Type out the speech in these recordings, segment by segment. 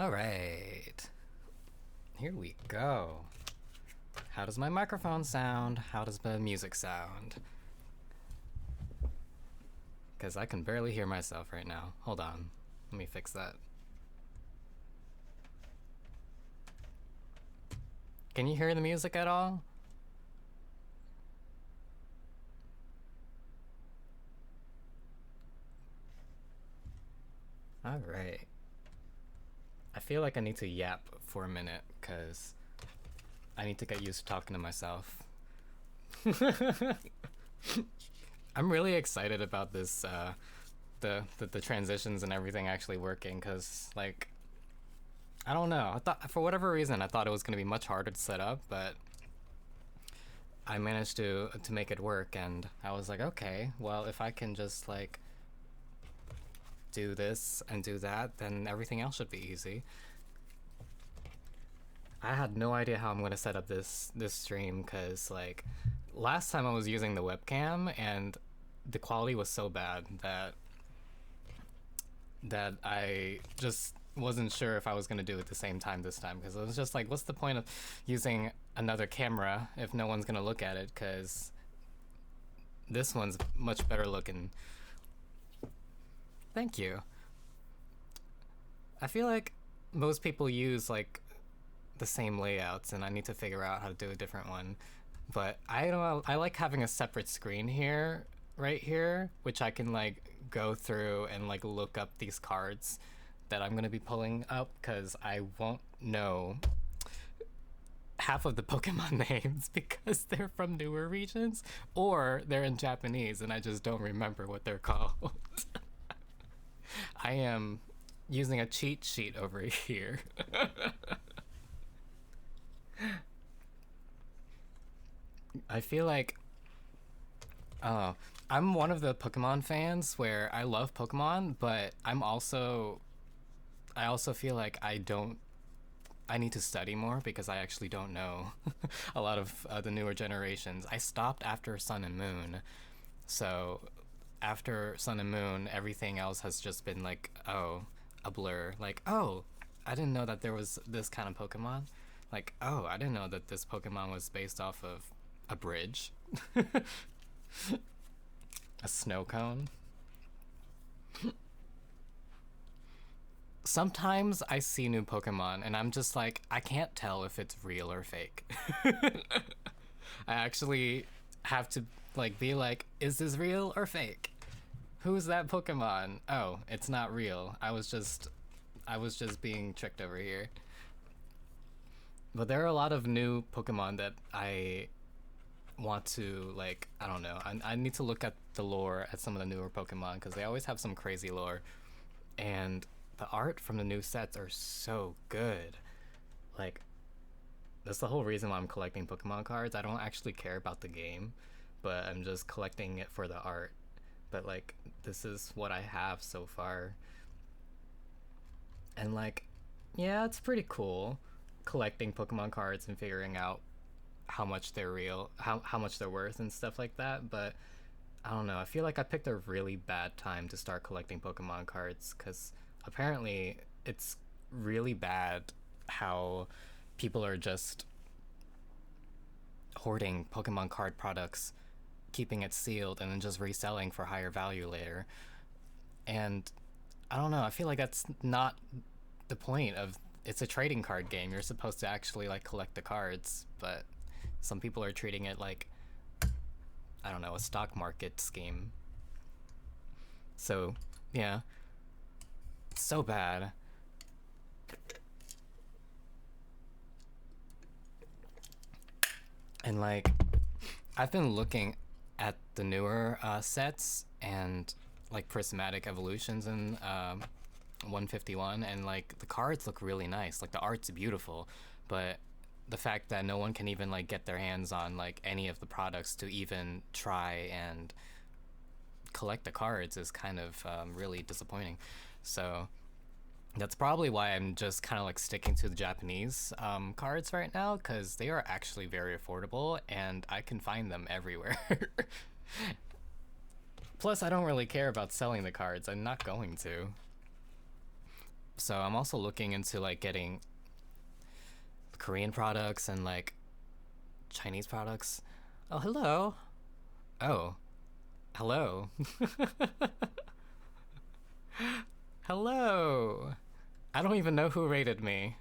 All right, here we go. How does my microphone sound? How does the music sound? Because I can barely hear myself right now. Hold on, let me fix that. Can you hear the music at all? All right. I feel like I need to yap for a minute because I need to get used to talking to myself. I'm really excited about this, the transitions and everything actually working because, like, I don't know. I thought, for whatever reason, I thought it was going to be much harder to set up, but I managed to make it work, and I was like, okay, well, if I can just, like, do this and do that, then everything else should be easy. I had no idea how I'm gonna set up this stream because, like, last time I was using the webcam and the quality was so bad that I just wasn't sure if I was gonna do it at the same time this time, because it was just like, what's the point of using another camera if no one's gonna look at it, because this one's much better looking. Thank you. I feel like most people use, like, the same layouts, and I need to figure out how to do a different one. But I don't know, I like having a separate screen here, right here, which I can, like, go through and, like, look up these cards that I'm gonna be pulling up, because I won't know half of the Pokemon names because they're from newer regions, or they're in Japanese and I just don't remember what they're called. I am using a cheat sheet over here. I feel like, I'm one of the Pokemon fans where I love Pokemon, but I also feel like I need to study more because I actually don't know a lot of the newer generations. I stopped after Sun and Moon, so after Sun and Moon, everything else has just been like, oh, a blur. Like, oh, I didn't know that there was this kind of Pokemon. Like, oh, I didn't know that this Pokemon was based off of a bridge, a snow cone. Sometimes I see new Pokemon and I'm just like, I can't tell if it's real or fake. I actually have to, like, be like, is this real or fake? Who's that Pokemon? Oh, it's not real. I was just being tricked over here. But there are a lot of new Pokemon that I want to, like, I don't know. I need to look at the lore at some of the newer Pokemon because they always have some crazy lore. And the art from the new sets are so good. Like, that's the whole reason why I'm collecting Pokemon cards. I don't actually care about the game, but I'm just collecting it for the art. But, like, this is what I have so far. And, like, yeah, it's pretty cool collecting Pokemon cards and figuring out how much they're real, how much they're worth and stuff like that. But I don't know. I feel like I picked a really bad time to start collecting Pokemon cards because apparently it's really bad how people are just hoarding Pokemon card products, keeping it sealed, and then just reselling for higher value later. And I don't know. I feel like that's not the point of, it's a trading card game. You're supposed to actually, like, collect the cards, but some people are treating it like, I don't know, a stock market scheme. So, yeah. It's so bad. And, like, I've been looking at the newer sets and, like, prismatic evolutions in 151, and, like, the cards look really nice. Like, the art's beautiful, but the fact that no one can even, like, get their hands on, like, any of the products to even try and collect the cards is kind of really disappointing. So that's probably why I'm just kind of, like, sticking to the Japanese cards right now, because they are actually very affordable and I can find them everywhere. Plus, I don't really care about selling the cards. I'm not going to. So I'm also looking into like getting Korean products and like Chinese products. Oh, hello. Oh, hello. Hello. I don't even know who rated me.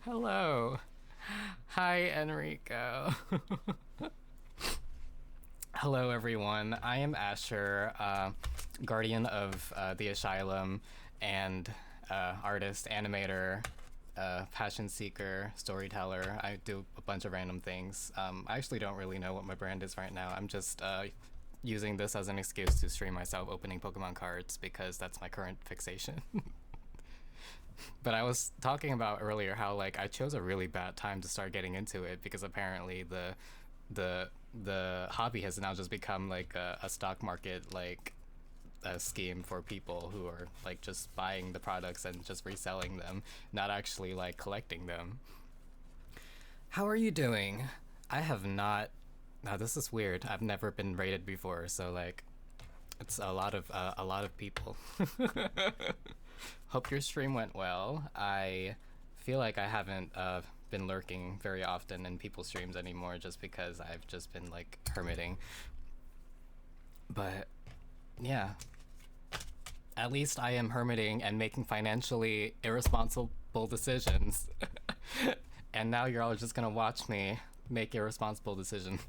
Hello. Hi, Enrico. Hello, everyone. I am Asher, guardian of the Asylum, and artist, animator, passion seeker, storyteller. I do a bunch of random things. I actually don't really know what my brand is right now. I'm just using this as an excuse to stream myself opening Pokemon cards because that's my current fixation. But I was talking about earlier how like I chose a really bad time to start getting into it because apparently the hobby has now just become like a stock market like a scheme for people who are like just buying the products and just reselling them, not actually like collecting them. How are you doing? I have not. Now this is weird. I've never been rated before, so like it's a lot of people. Hope your stream went well. I feel like I haven't been lurking very often in people's streams anymore just because I've just been like hermiting. But yeah, at least I am hermiting and making financially irresponsible decisions. And now you're all just gonna watch me make irresponsible decisions.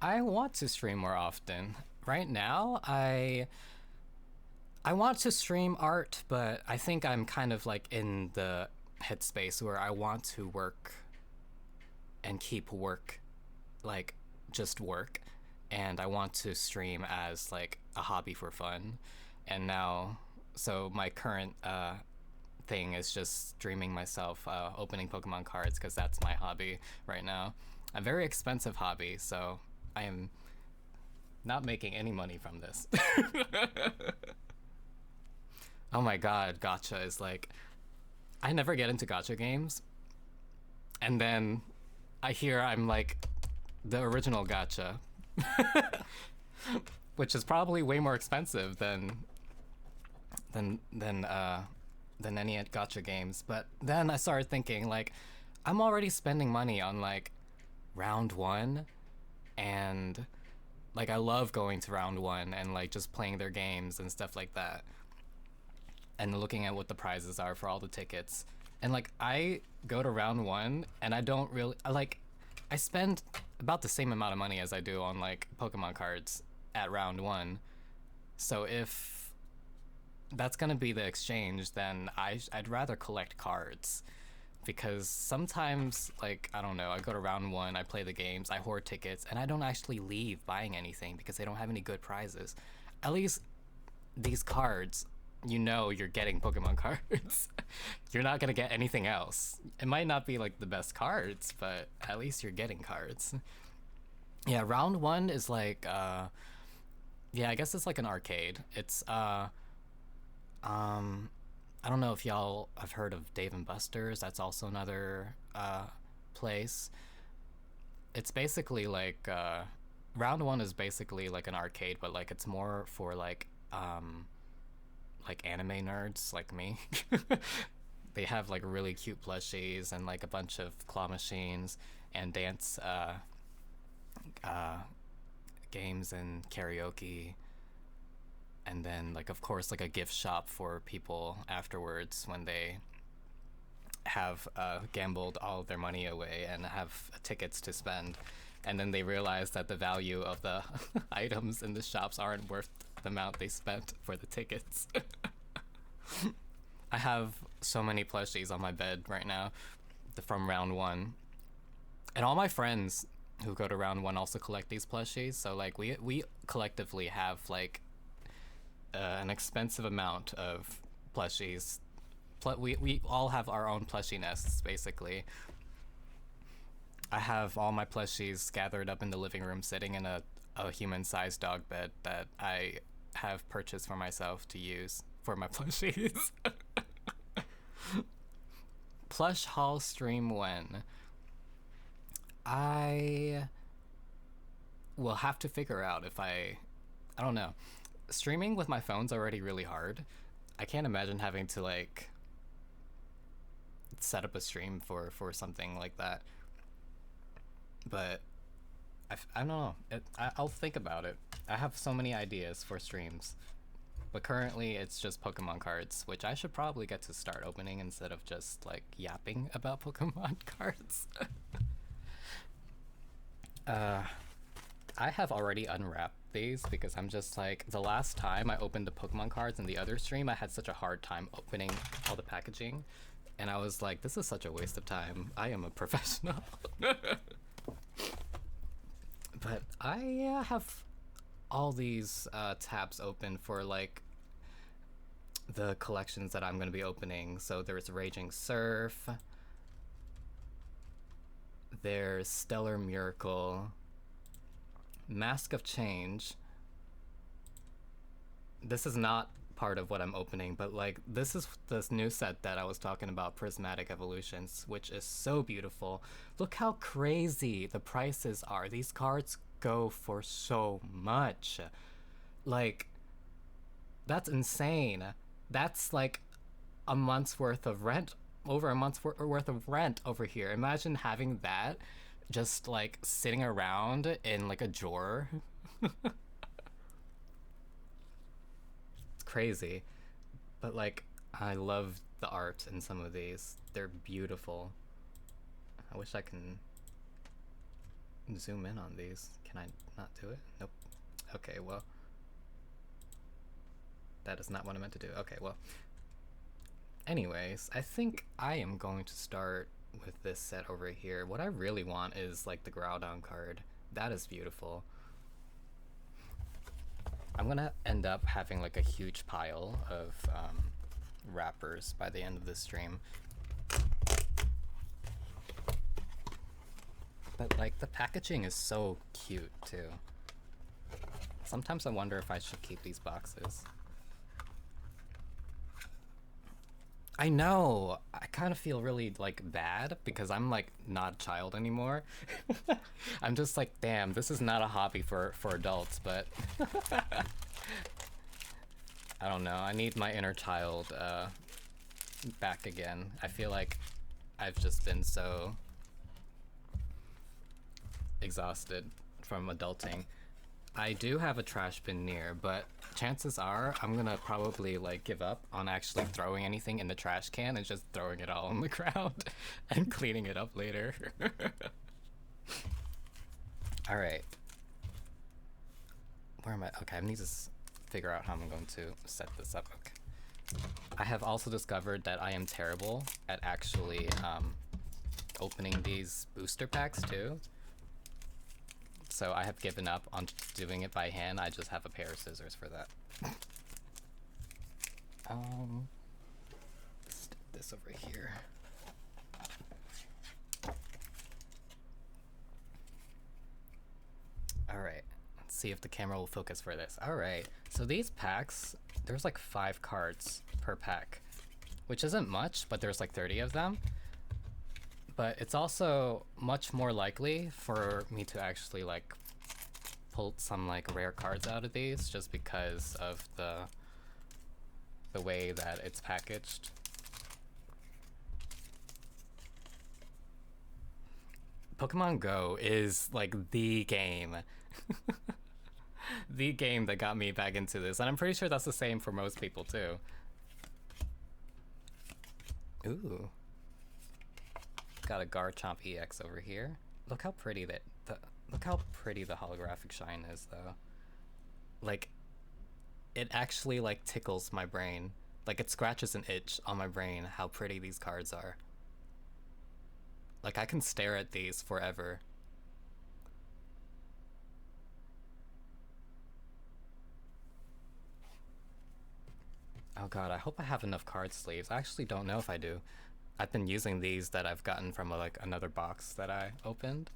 I want to stream more often. Right now, I want to stream art, but I think I'm kind of like in the headspace where I want to work and keep work like just work, and I want to stream as like a hobby for fun. And now, so my current thing is just streaming myself opening Pokemon cards because that's my hobby right now. A very expensive hobby, so I am not making any money from this. Oh my god, gacha is like, I never get into gacha games, and then I hear I'm like the original gacha, which is probably way more expensive than than uh than any gacha games. But then I started thinking like, I'm already spending money on like round one, and like I love going to round one and like just playing their games and stuff like that, and looking at what the prizes are for all the tickets. And like I go to round one and I don't really I spend about the same amount of money as I do on like Pokemon cards at round one. So if that's gonna be the exchange, then I'd rather collect cards, because sometimes like I don't know, I go to round one, I play the games, I hoard tickets, and I don't actually leave buying anything because they don't have any good prizes. At least these cards, you know you're getting Pokemon cards. You're not gonna get anything else. It might not be like the best cards, but at least you're getting cards. Yeah, round one is like yeah, I guess it's like an arcade. It's I don't know if y'all have heard of Dave and Buster's. That's also another place. It's basically like round one is basically like an arcade, but like it's more for like anime nerds like me. They have like really cute plushies and like a bunch of claw machines and dance uh, games and karaoke, and then like of course like a gift shop for people afterwards when they have gambled all of their money away and have tickets to spend, and then they realize that the value of the items in the shops aren't worth the amount they spent for the tickets. I have so many plushies on my bed right now from round one, and all my friends who go to round one also collect these plushies. So like we collectively have like an expensive amount of plushies. We all have our own plushie nests basically. I have all my plushies gathered up in the living room, sitting in a human-sized dog bed that I have purchased for myself to use for my plushies. Plush haul stream when? I will have to figure out if I don't know. Streaming with my phone's already really hard. I can't imagine having to like set up a stream for something like that. But I don't know. I'll think about it. I have so many ideas for streams. But currently it's just Pokemon cards, which I should probably get to start opening instead of just like yapping about Pokemon cards. I have already unwrapped these because I'm just like, the last time I opened the Pokemon cards in the other stream, I had such a hard time opening all the packaging. And I was like, this is such a waste of time. I am a professional. But I have all these tabs open for like the collections that I'm going to be opening. So there's Raging Surf, there's Stellar Miracle, Mask of Change. This is not part of what I'm opening, but like this is this new set that I was talking about, Prismatic Evolutions, which is so beautiful. Look how crazy the prices are. These cards go for so much. Like, that's insane. That's like a month's worth of rent, over a month's worth of rent over here. Imagine having that just like sitting around in like a drawer. It's crazy. But like, I love the art in some of these. They're beautiful. I wish I can zoom in on these. Can I not do it? Nope. Okay, well. That is not what I meant to do. Okay, well. Anyways, I think I am going to start with this set over here. What I really want is like the Groudon card. That is beautiful. I'm gonna end up having like a huge pile of wrappers by the end of this stream. But like the packaging is so cute too. Sometimes I wonder if I should keep these boxes. I know. I kind of feel really like bad because I'm like not a child anymore. I'm just like, damn, this is not a hobby for adults, but I don't know. I need my inner child back again. I feel like I've just been so exhausted from adulting. I do have a trash bin near, but chances are I'm gonna probably like give up on actually throwing anything in the trash can and just throwing it all on the ground and cleaning it up later. All right. Where am I? Okay, I need to figure out how I'm going to set this up. Okay. I have also discovered that I am terrible at actually opening these booster packs too. So I have given up on doing it by hand. I just have a pair of scissors for that. Stick this over here. All right, let's see if the camera will focus for this. All right, so these packs, there's like 5 cards per pack, which isn't much, but there's like 30 of them. But it's also much more likely for me to actually like pull some like rare cards out of these just because of the way that it's packaged. Pokemon Go is like the game. The game that got me back into this, and I'm pretty sure that's the same for most people too. Ooh. Got a Garchomp EX over here. Look how pretty look how pretty the holographic shine is though. Like, it actually like tickles my brain. Like, it scratches an itch on my brain how pretty these cards are. Like, I can stare at these forever. Oh god, I hope I have enough card sleeves. I actually don't know if I do. I've been using these that I've gotten from like another box that I opened.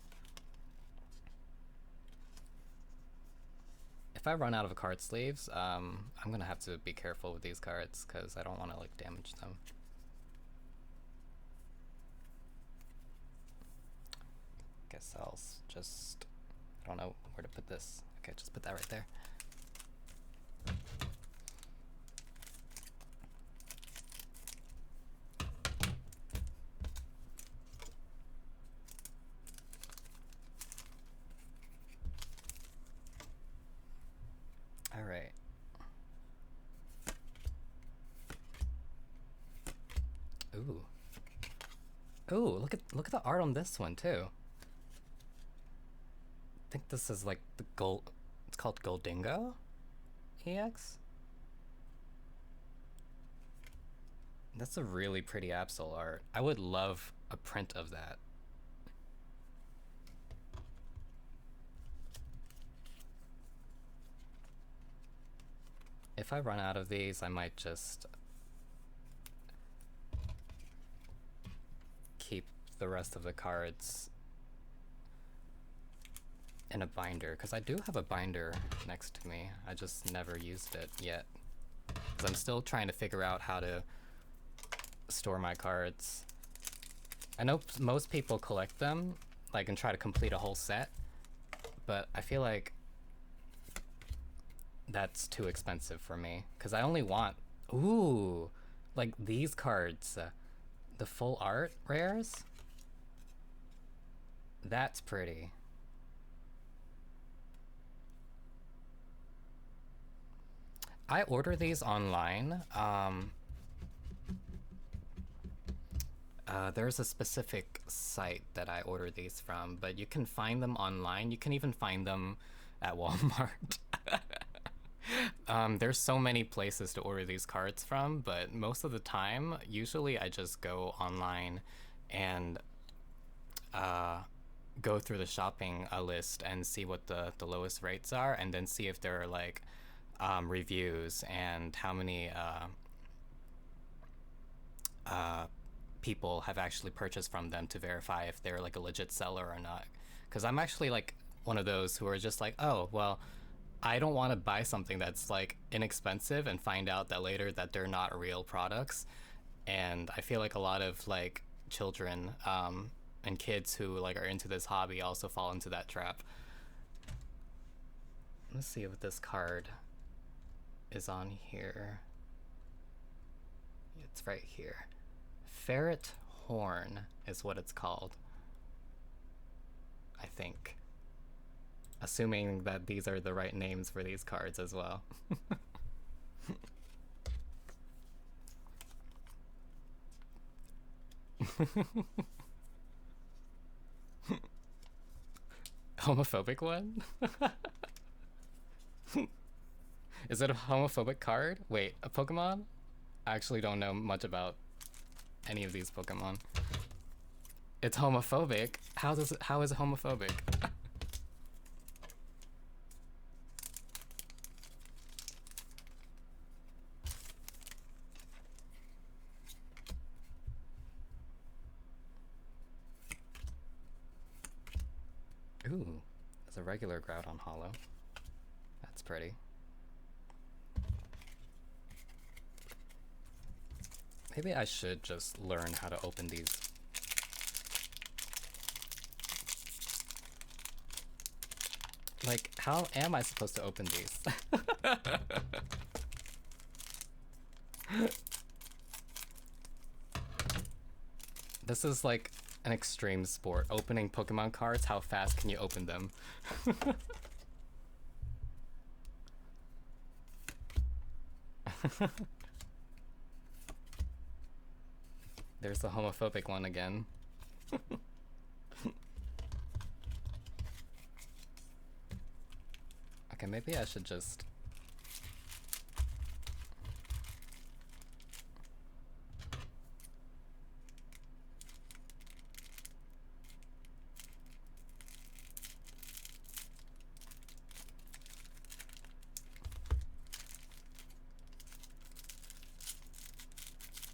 If I run out of card sleeves, I'm gonna have to be careful with these cards because I don't want to like damage them. Guess just, I don't know where to put this. Okay, just put that right there. All right. Ooh. Ooh, look at the art on this one too. I think this is like the gold. It's called Goldingo EX. That's a really pretty Absol art. I would love a print of that. If I run out of these, I might just keep the rest of the cards in a binder, because I do have a binder next to me. I just never used it yet, because I'm still trying to figure out how to store my cards. I know most people collect them, like, and try to complete a whole set, but I feel like that's too expensive for me, because I only want, ooh, like these cards, the full art rares. That's pretty. I order these online. There's a specific site that I order these from, but you can find them online. You can even find them at Walmart. There's so many places to order these cards from, but most of the time, usually I just go online and go through the shopping list and see what the lowest rates are, and then see if there are like reviews and how many people have actually purchased from them to verify if they're like a legit seller or not. Because I'm actually like one of those who are just like, oh, well, I don't want to buy something that's like inexpensive and find out that later that they're not real products. And I feel like a lot of like children and kids who like are into this hobby also fall into that trap. Let's see if this card is on here. It's right here. Ferret Horn is what it's called, I think. Assuming that these are the right names for these cards as well. Homophobic one? Is it a homophobic card? Wait, a Pokemon? I actually don't know much about any of these Pokemon. It's homophobic? How is it homophobic? Ooh, there's a regular Groudon Hollow. That's pretty. Maybe I should just learn how to open these. Like, how am I supposed to open these? This is like an extreme sport. Opening Pokemon cards, how fast can you open them? There's the homophobic one again. Okay, maybe I should just...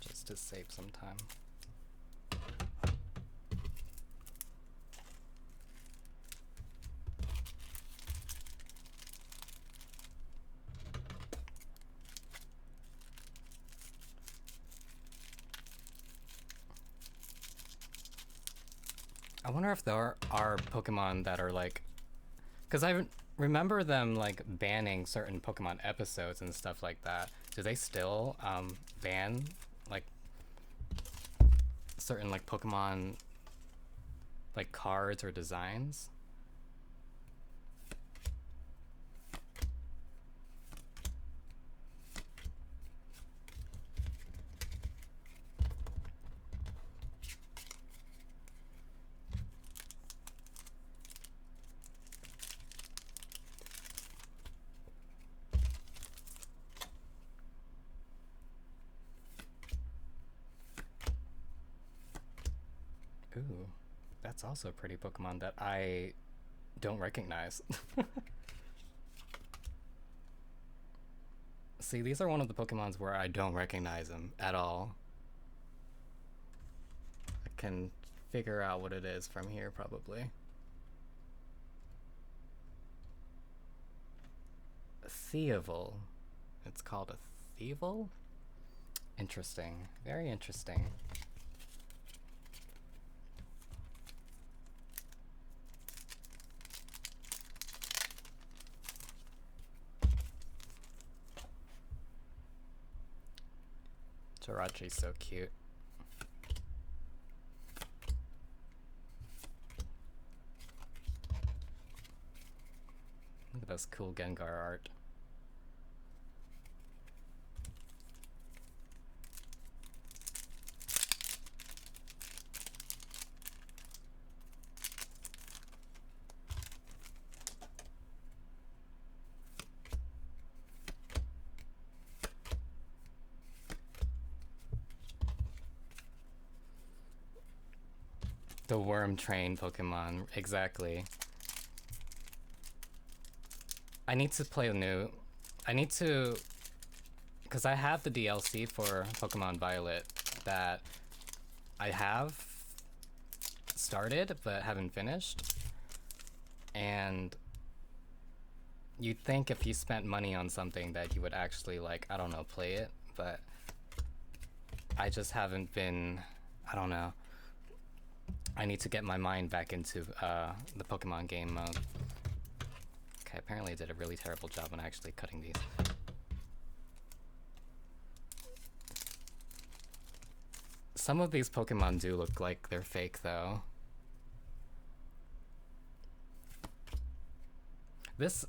just to save some time. I wonder if there are Pokemon that are like, because I remember them like banning certain Pokemon episodes and stuff like that. Do they still ban like certain like Pokemon like cards or designs? Ooh, that's also a pretty Pokemon that I don't recognize. See, these are one of the Pokemons where I don't recognize them at all. I can figure out what it is from here, probably. Thievel. It's called a Thievel? Interesting. Very interesting. Jirachi's so cute. Look at this cool Gengar art. The Worm Train Pokemon, exactly. I need to play new. I need to, because I have the DLC for Pokemon Violet that I have started but haven't finished. And you'd think if you spent money on something that you would actually, like, I don't know, play it, but I just haven't been, I don't know. I need to get my mind back into the Pokemon game mode. Okay, apparently I did a really terrible job on actually cutting these. Some of these Pokemon do look like they're fake, though. This,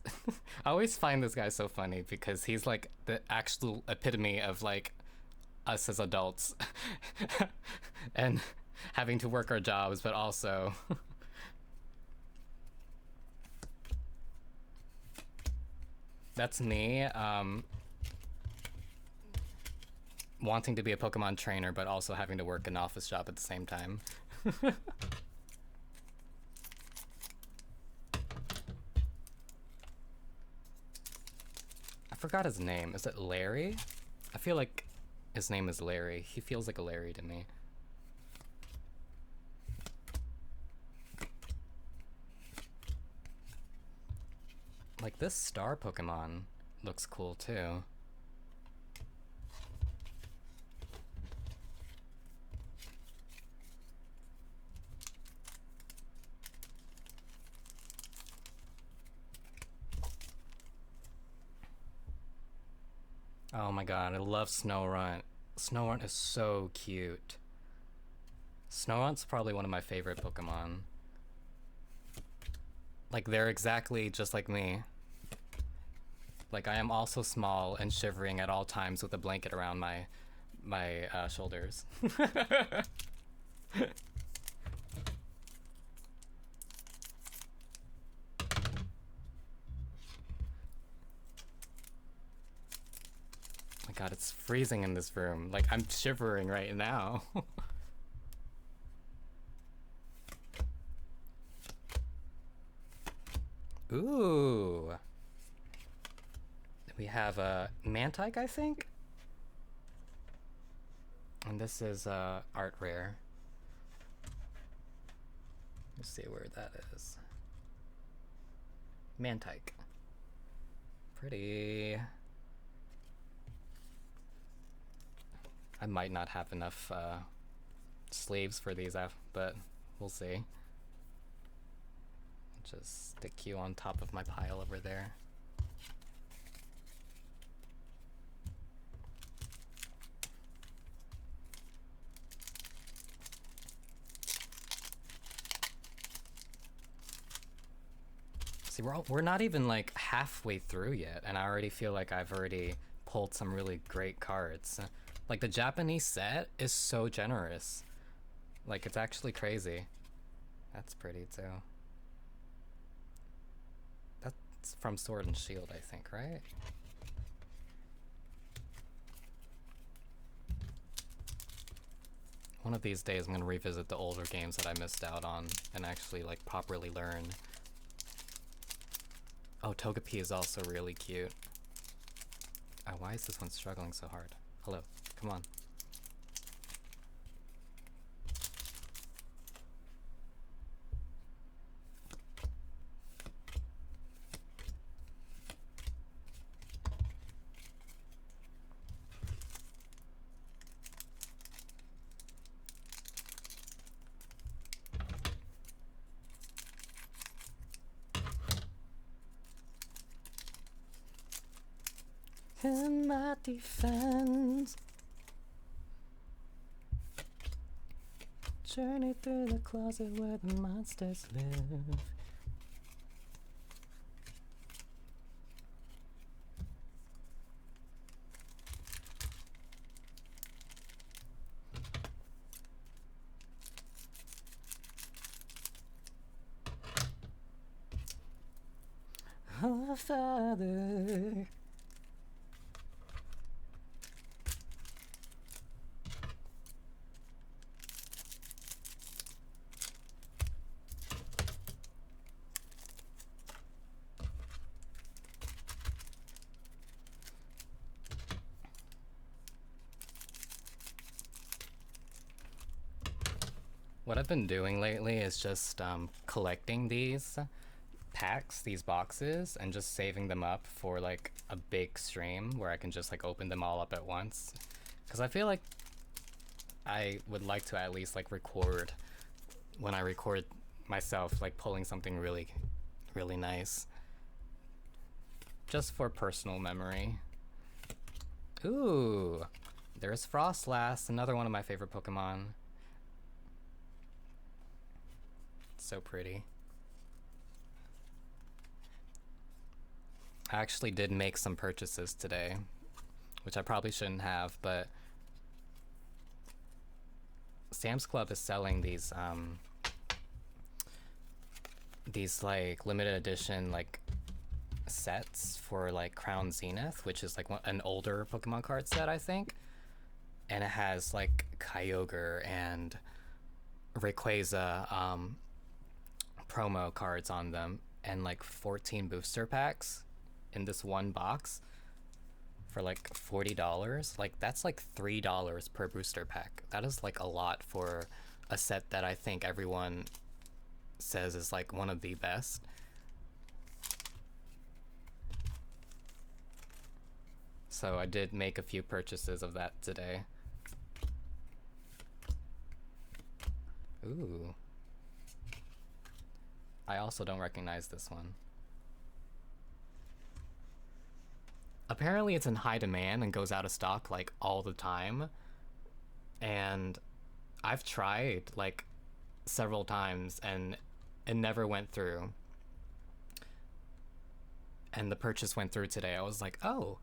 I always find this guy so funny because he's like the actual epitome of like us as adults and having to work our jobs, but also that's me wanting to be a Pokemon trainer, but also having to work an office job at the same time. I forgot his name. Is it Larry? I feel like his name is Larry. He feels like a Larry to me. Like, this star Pokemon looks cool too. Oh my god, I love Snorunt. Snorunt is so cute. Snorunt's probably one of my favorite Pokemon. Like, they're exactly just like me. Like, I am also small and shivering at all times with a blanket around my shoulders. My god, it's freezing in this room. Like, I'm shivering right now. Ooh. We have a Mantike, I think? And this is art rare. Let's see where that is. Mantike. Pretty. I might not have enough sleeves for these, but we'll see. Just stick you on top of my pile over there. See, we're not even like halfway through yet, and I already feel like I've already pulled some really great cards. Like, the Japanese set is so generous. Like, it's actually crazy. That's pretty, too. That's from Sword and Shield, I think, right? One of these days I'm gonna revisit the older games that I missed out on and actually, like, properly learn. Oh, Togepi is also really cute. Oh, why is this one struggling so hard? Hello, come on. In my defense, journey through the closet where the monsters live. Oh, Father. What I've been doing lately is just collecting these packs, these boxes, and just saving them up for like a big stream where I can just like open them all up at once. Because I feel like I would like to at least like record when I record myself like pulling something really, really nice. Just for personal memory. Ooh, there's Frostlass, another one of my favorite Pokemon. So pretty. I actually did make some purchases today, which I probably shouldn't have, but Sam's Club is selling these like limited edition like sets for like Crown Zenith, which is like an older Pokemon card set, I think, and it has like Kyogre and Rayquaza promo cards on them, and like 14 booster packs in this one box for like $40. Like, that's like $3 per booster pack. That is like a lot for a set that I think everyone says is like one of the best. So I did make a few purchases of that today. Ooh. I also don't recognize this one. Apparently it's in high demand and goes out of stock like all the time. And I've tried like several times and it never went through. And the purchase went through today. I was like, oh,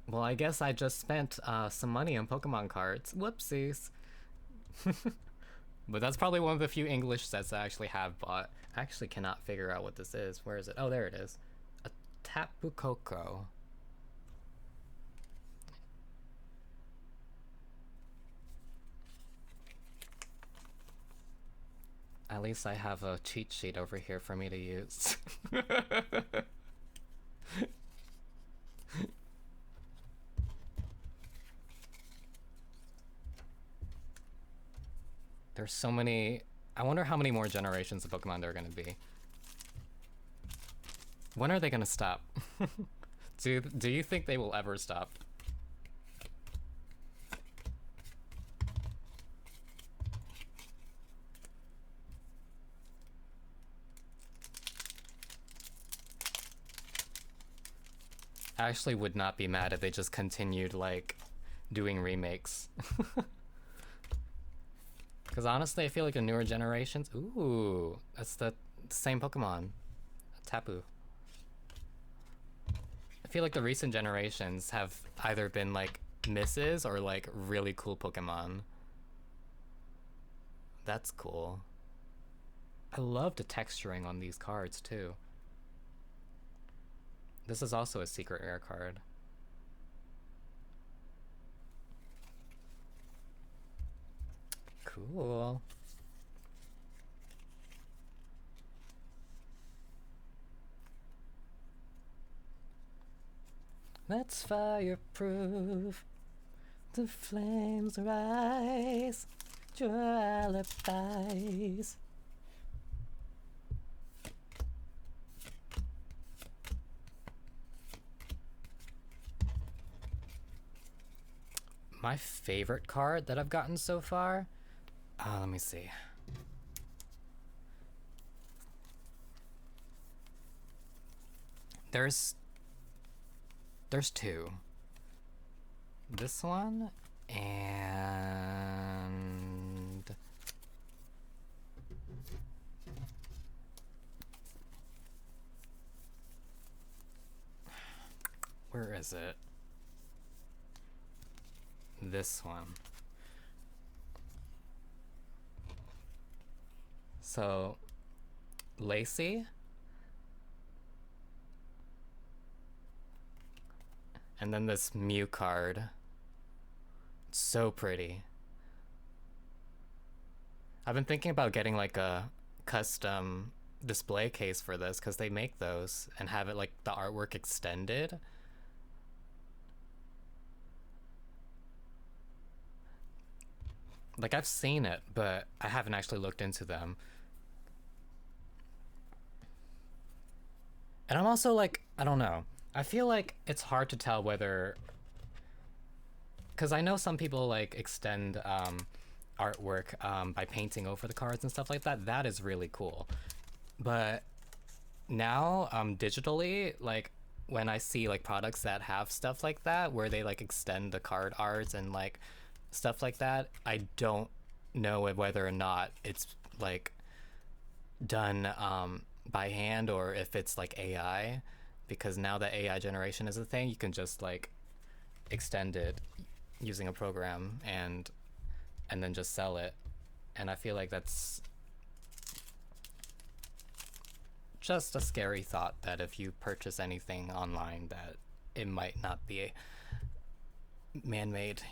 well, I guess I just spent some money on Pokemon cards. Whoopsies. But that's probably one of the few English sets I actually have bought. I actually cannot figure out what this is. Where is it? Oh, there it is. A Tapu Koko. At least I have a cheat sheet over here for me to use. There's so many. I wonder how many more generations of Pokemon there are going to be. When are they going to stop? Do you think they will ever stop? I actually would not be mad if they just continued like doing remakes. Because honestly, I feel like the newer generations. Ooh, that's the same Pokemon. Tapu. I feel like the recent generations have either been like misses or like really cool Pokemon. That's cool. I love the texturing on these cards too. This is also a secret rare card. Cool. Let's fireproof. The flames rise. Your alibis. My favorite card that I've gotten so far? Let me see. There's two. This one and where is it? This one. So Lacey and then this Mew card. So pretty. I've been thinking about getting like a custom display case for this because they make those and have it like the artwork extended. Like I've seen it, but I haven't actually looked into them. And I'm also like, I don't know. I feel like it's hard to tell whether, because I know some people like extend artwork by painting over the cards and stuff like that. That is really cool. But now digitally, like when I see like products that have stuff like that where they like extend the card arts and like stuff like that, I don't know whether or not it's like done by hand or if it's like AI, because now that AI generation is a thing, you can just like extend it using a program and then just sell it. And I feel like that's just a scary thought that if you purchase anything online that it might not be man-made.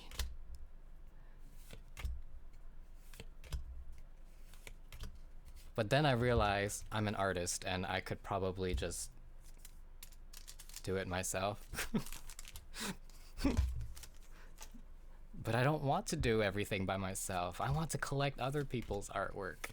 But then I realized I'm an artist and I could probably just do it myself. But I don't want to do everything by myself. I want to collect other people's artwork.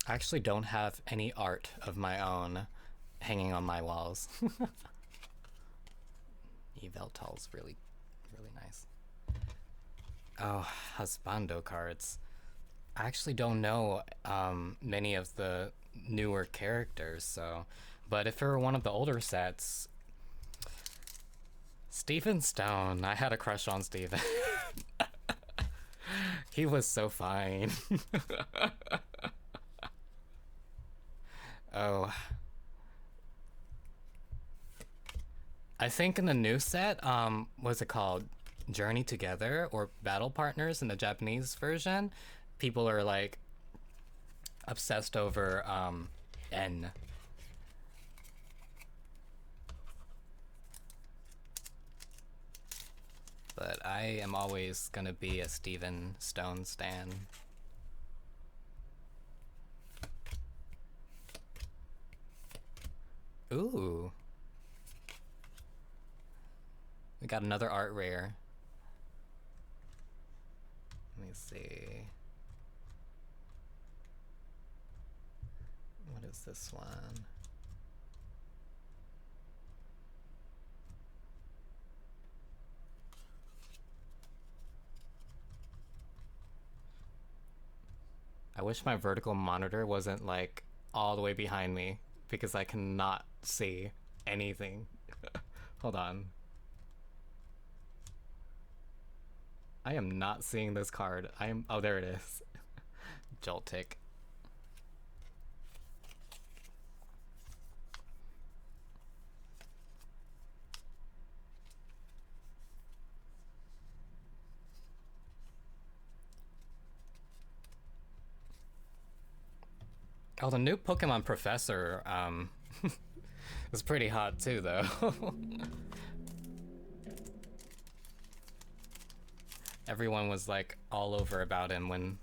I actually don't have any art of my own hanging on my walls. Yveltal's really, really nice. Oh, husbando cards. I actually don't know many of the newer characters, so. But if it were one of the older sets, Steven Stone. I had a crush on Steven. He was so fine. Oh. I think in the new set, what's it called? Journey Together or Battle Partners in the Japanese version, people are like obsessed over N. But I am always gonna be a Steven Stone stan. Ooh. We got another art rare. Let me see. What is this one? I wish my vertical monitor wasn't like all the way behind me because I cannot see anything. Hold on. I am not seeing this card. I am. Oh, there it is. Joltik. Oh, the new Pokemon Professor was pretty hot too, though. Everyone was like all over about him when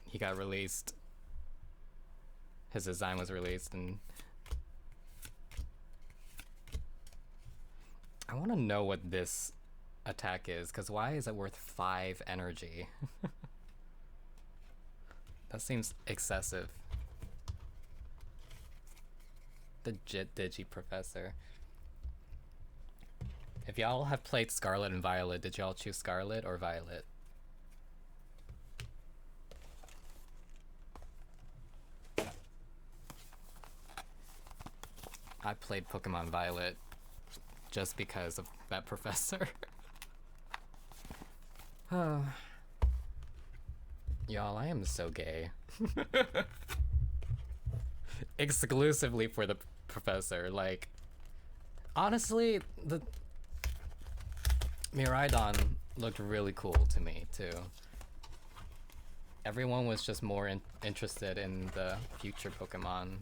he got released. His design was released, and I want to know what this attack is, because why is it worth 5 energy? That seems excessive. The Digi Professor. If y'all have played Scarlet and Violet, did y'all choose Scarlet or Violet? I played Pokemon Violet just because of that professor. Y'all, I am so gay. Exclusively for the professor. Like, honestly, the Miraidon looked really cool to me too. Everyone was just more interested in the future Pokemon.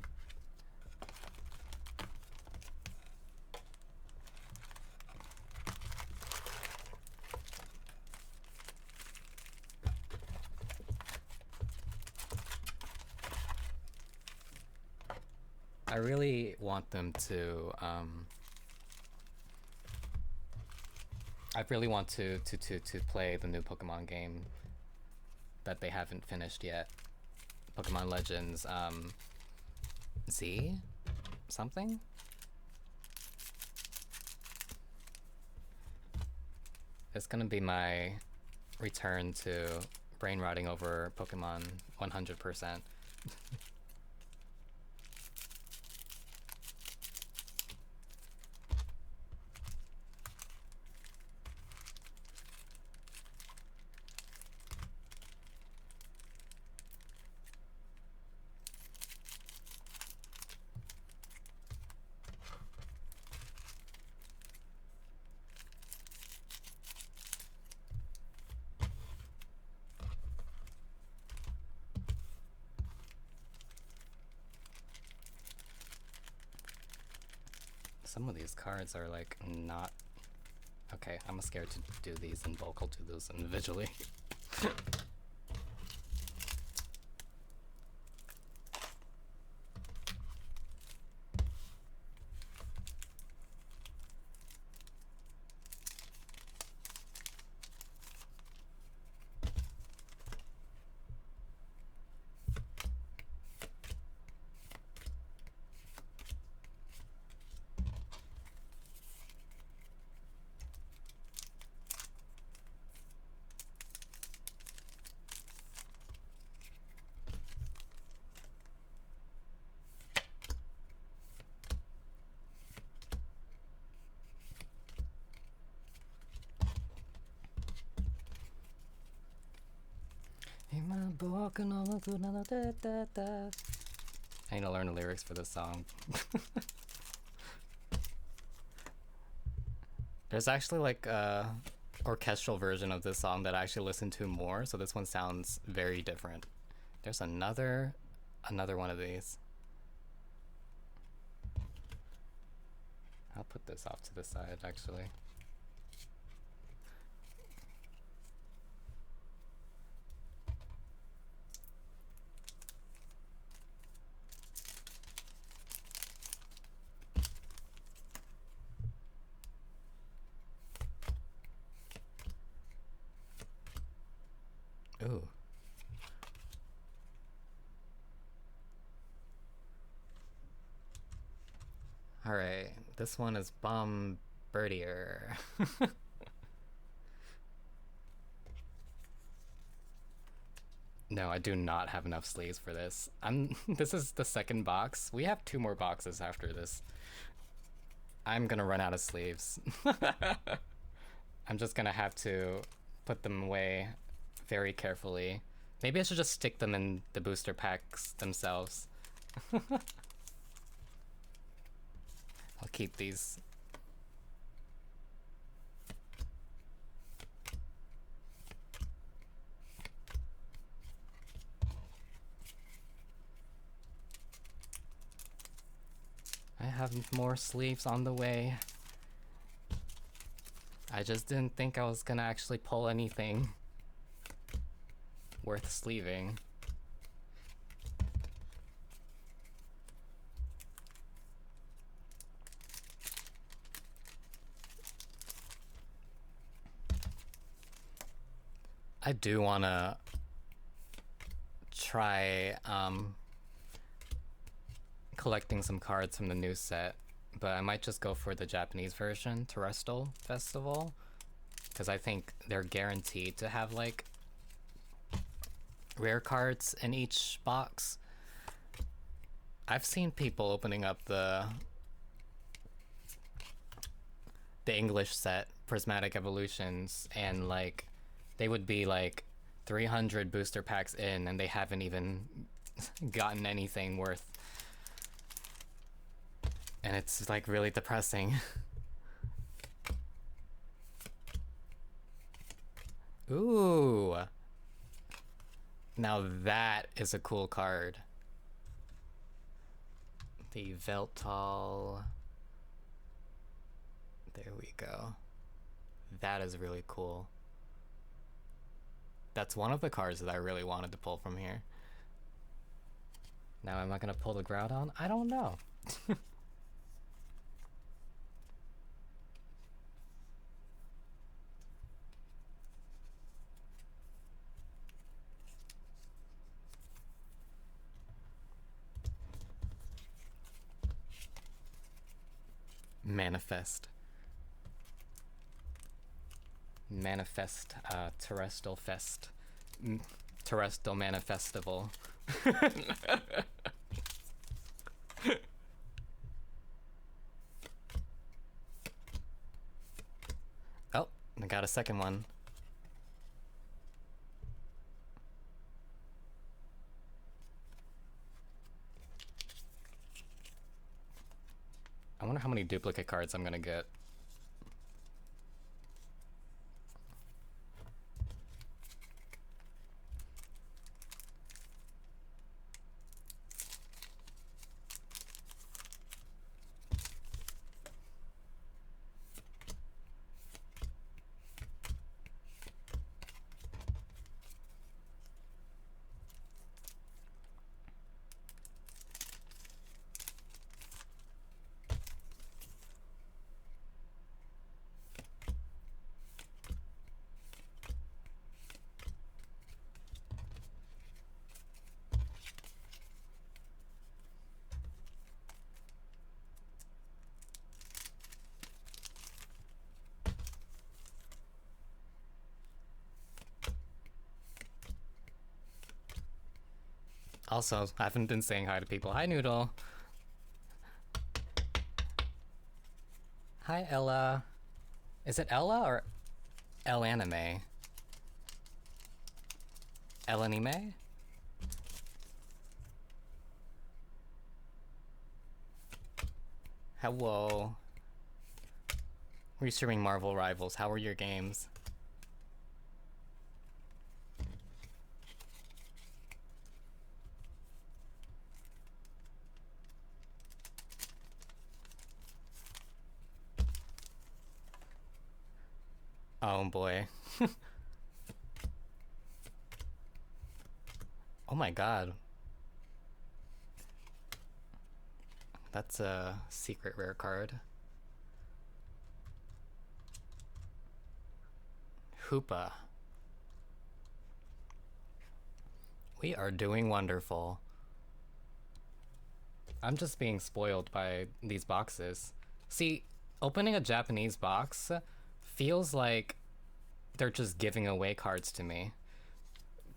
I really want them to I really want to play the new Pokemon game that they haven't finished yet. Pokemon Legends Z something? It's gonna be my return to brain rotting over Pokemon 100%. Some of these cards are like not... Okay, I'm scared to do these in bulk. I'll do those individually. I need to learn the lyrics for this song. There's actually like a orchestral version of this song that I actually listen to more, so this one sounds very different. There's another one of these. I'll put this off to the side actually. Ooh. Alright, this one is Bombardier. No, I do not have enough sleeves for this. I'm this is the second box. We have two more boxes after this. I'm gonna run out of sleeves. I'm just gonna have to put them away very carefully. Maybe I should just stick them in the booster packs themselves. I'll keep these. I have more sleeves on the way. I just didn't think I was gonna actually pull anything worth sleeving. I do wanna try collecting some cards from the new set, but I might just go for the Japanese version, Terrestrial Festival, because I think they're guaranteed to have like rare cards in each box. I've seen people opening up the English set, Prismatic Evolutions, and like they would be like 300 booster packs in and they haven't even gotten anything worth. And it's like really depressing. Ooh. Now that is a cool card. The Veltal. There we go. That is really cool. That's one of the cards that I really wanted to pull from here. Now am I gonna pull the Groudon? I don't know. Manifest. Manifest, Terrestrial Fest. Terrestrial Manifestival. Oh, I got a second one. I wonder how many duplicate cards I'm gonna get. Also, I haven't been saying hi to people. Hi, Noodle. Hi, Ella. Is it Ella or El Anime? El Anime? Hello. We're streaming Marvel Rivals. How are your games? Oh boy. Oh my god. That's a secret rare card. Hoopa. We are doing wonderful. I'm just being spoiled by these boxes. See, opening a Japanese box feels like they're just giving away cards to me.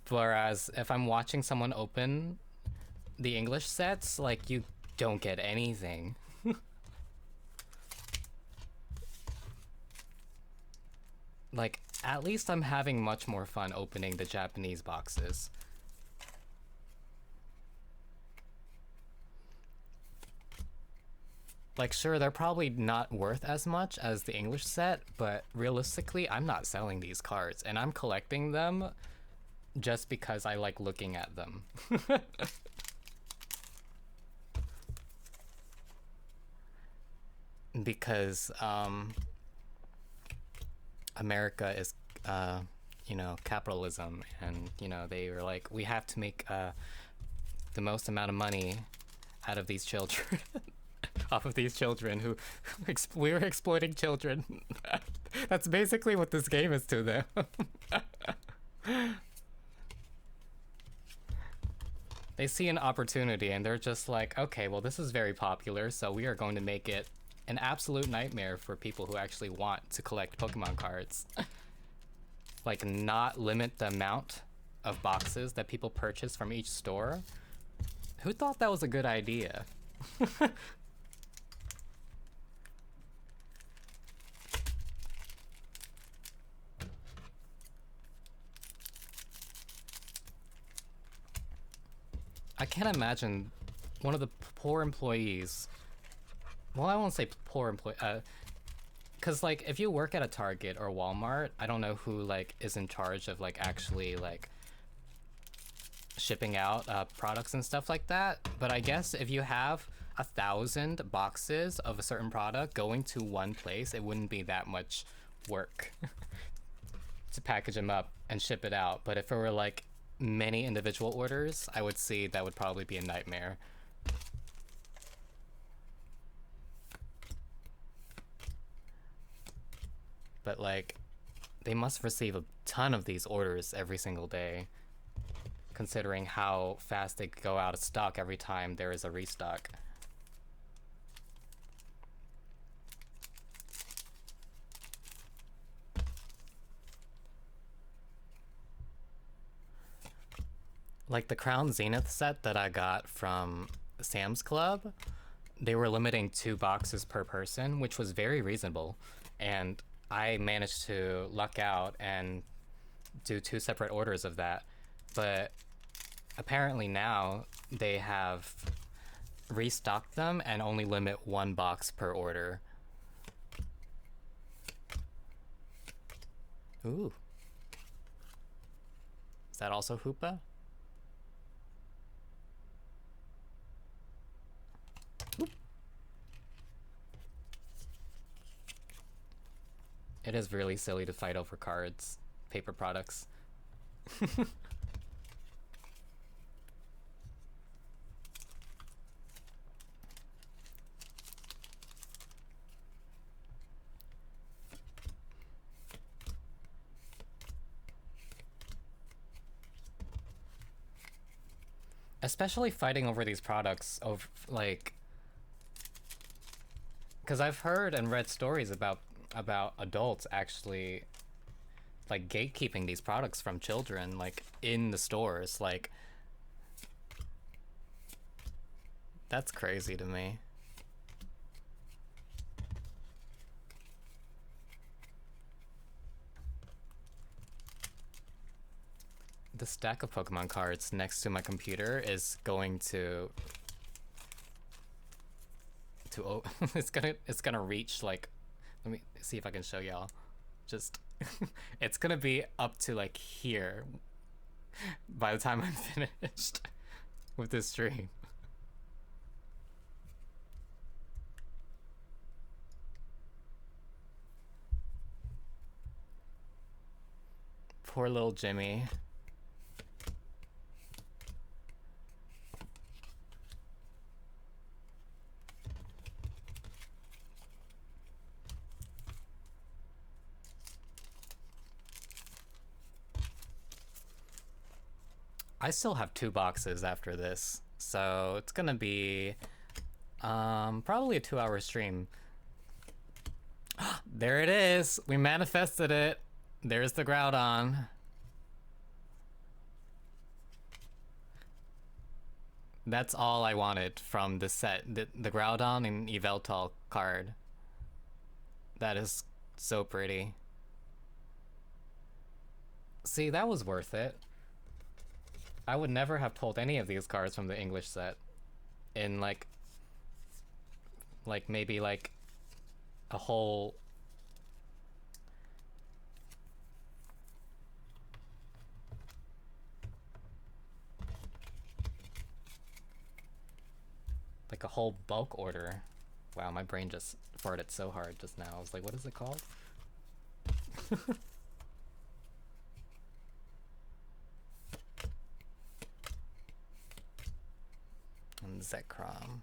Whereas if I'm watching someone open the English sets, like, you don't get anything. Like, at least I'm having much more fun opening the Japanese boxes. Like, sure, they're probably not worth as much as the English set, but realistically, I'm not selling these cards, and I'm collecting them just because I like looking at them. Because, America is, you know, capitalism, and, you know, they were like, we have to make, the most amount of money out of these children. Off of these children who we were exploiting children. That's basically what this game is to them. They see an opportunity and they're just like, okay, well, this is very popular, so we are going to make it an absolute nightmare for people who actually want to collect Pokemon cards. Like, not limit the amount of boxes that people purchase from each store. Who thought that was a good idea? I can't imagine one of the poor employees. Well, I won't say poor employee. Cause like if you work at a Target or Walmart, I don't know who like is in charge of like actually like shipping out products and stuff like that. But I guess if you have 1,000 boxes of a certain product going to one place, it wouldn't be that much work to package them up and ship it out. But if it were like many individual orders, I would see that would probably be a nightmare. But like, they must receive a ton of these orders every single day, considering how fast they go out of stock every time there is a restock. Like the Crown Zenith set that I got from Sam's Club, they were limiting 2 boxes per person, which was very reasonable. And I managed to luck out and do 2 separate orders of that. But apparently now they have restocked them and only limit 1 box per order. Ooh. Is that also Hoopa? It is really silly to fight over cards, paper products. Especially fighting over these products of like, because I've heard and read stories about adults actually like gatekeeping these products from children, like in the stores. Like, that's crazy to me. The stack of Pokemon cards next to my computer is going to it's gonna reach like, let me see if I can show y'all. Just it's gonna be up to like here by the time I'm finished with this stream. Poor little Jimmy. I still have 2 boxes after this, so it's gonna be probably a 2-hour stream. There it is! We manifested it! There's the Groudon. That's all I wanted from the set. The Groudon and Yveltal card. That is so pretty. See, that was worth it. I would never have pulled any of these cards from the English set in like maybe like a whole like a whole bulk order. Wow, my brain just farted so hard just now. I was like, what is it called? And Zekrom.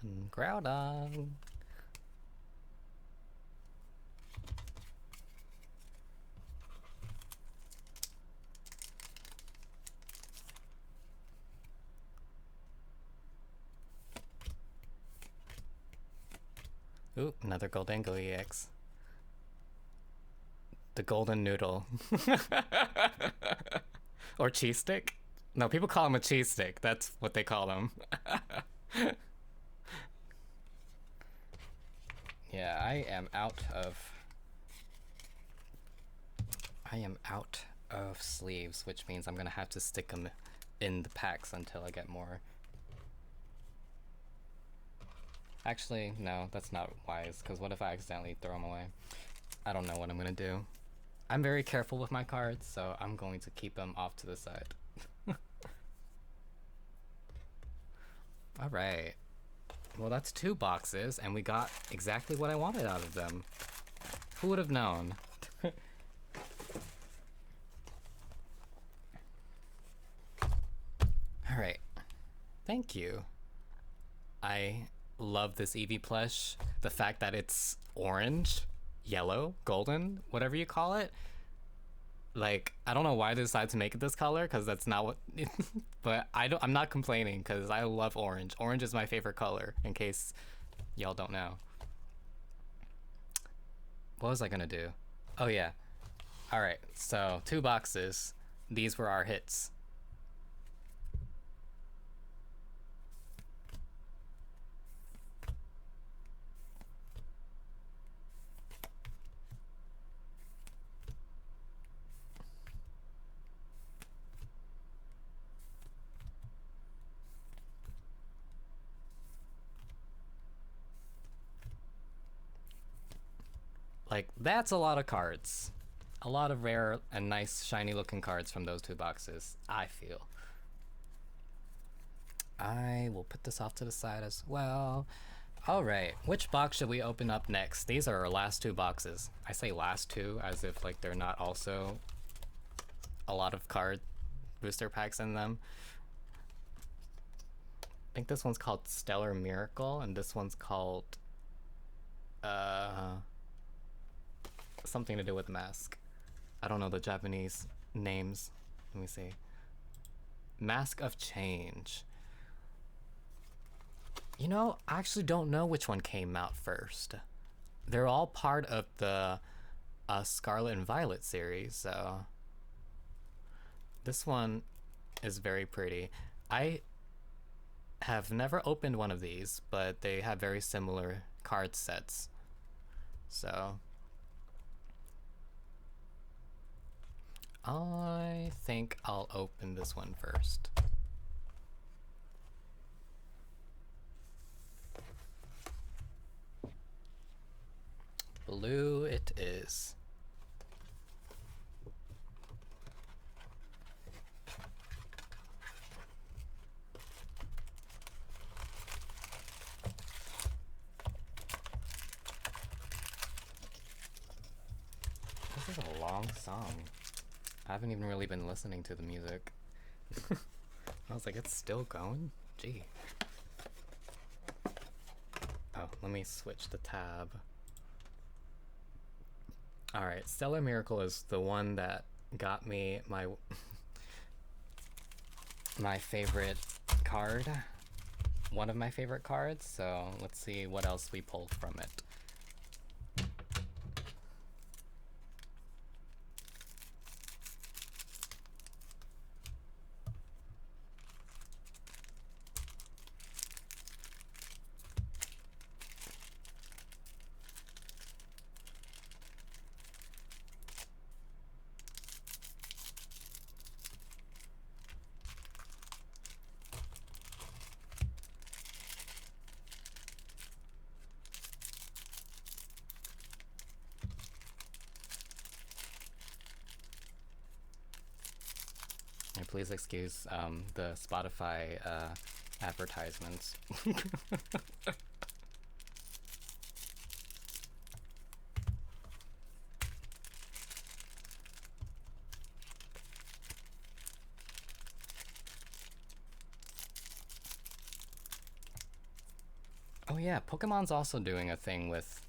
And Groudon. Ooh, another Goldango EX. The golden noodle. Or cheese stick? No, people call him a cheese stick. That's what they call him. Yeah, I am out of sleeves, which means I'm gonna have to stick them in the packs until I get more. Actually, no, that's not wise, because what if I accidentally throw them away? I don't know what I'm gonna do. I'm very careful with my cards, so I'm going to keep them off to the side. Alright. Well, that's 2 boxes, and we got exactly what I wanted out of them. Who would have known? Alright. Thank you. I love this Eevee plush. The fact that it's orange, yellow, golden, whatever you call it. Like, I don't know why they decided to make it this color, because that's not what... but I'm not complaining, because I love orange. Orange is my favorite color, in case y'all don't know. What was I gonna do? Oh, yeah. Alright, so 2 boxes. These were our hits. Like, that's a lot of cards. A lot of rare and nice shiny looking cards from those 2 boxes, I feel. I will put this off to the side as well. Alright, which box should we open up next? These are our last 2 boxes. I say last 2 as if like they're not also a lot of card booster packs in them. I think this one's called Stellar Miracle, and this one's called something to do with mask. I don't know the Japanese names. Let me see. Mask of Change. You know, I actually don't know which one came out first. They're all part of the Scarlet and Violet series, so... This one is very pretty. I have never opened one of these, but they have very similar card sets. So... I think I'll open this one first. Blue it is. This is a long song. I haven't even really been listening to the music. I was like, it's still going? Gee. Oh, let me switch the tab. Alright, Stellar Miracle is the one that got me my my favorite card. One of my favorite cards, so let's see what else we pulled from it. Please excuse the Spotify advertisements. Oh yeah, Pokemon's also doing a thing with...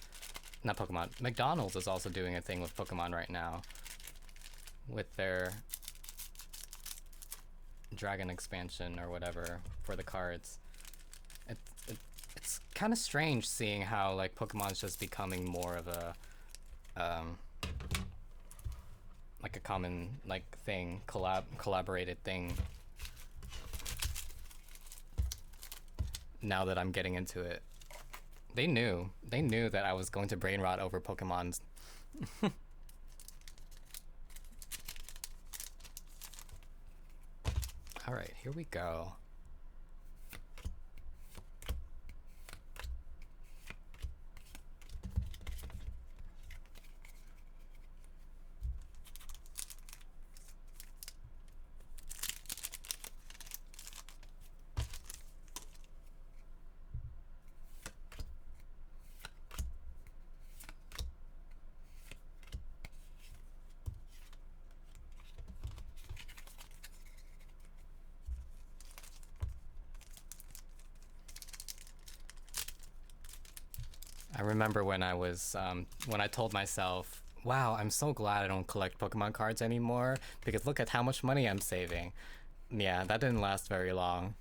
Not Pokemon. McDonald's is also doing a thing with Pokemon right now. With their... Dragon expansion or whatever for the cards. It's kind of strange seeing how like Pokemon's just becoming more of a like a common like thing, collaborated thing. Now that I'm getting into it, they knew that I was going to brain rot over Pokemon's. All right, here we go. I remember when I was, when I told myself, wow, I'm so glad I don't collect Pokemon cards anymore because look at how much money I'm saving. Yeah, that didn't last very long.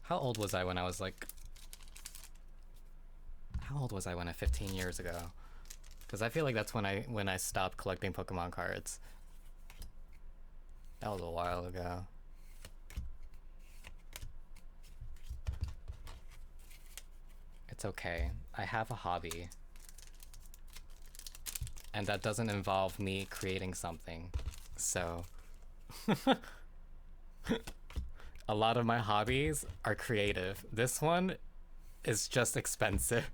How old was I when I was like... How old was I when 15 years ago? Because I feel like that's when I stopped collecting Pokemon cards. That was a while ago. It's okay. I have a hobby. And that doesn't involve me creating something. So... A lot of my hobbies are creative. This one is just expensive.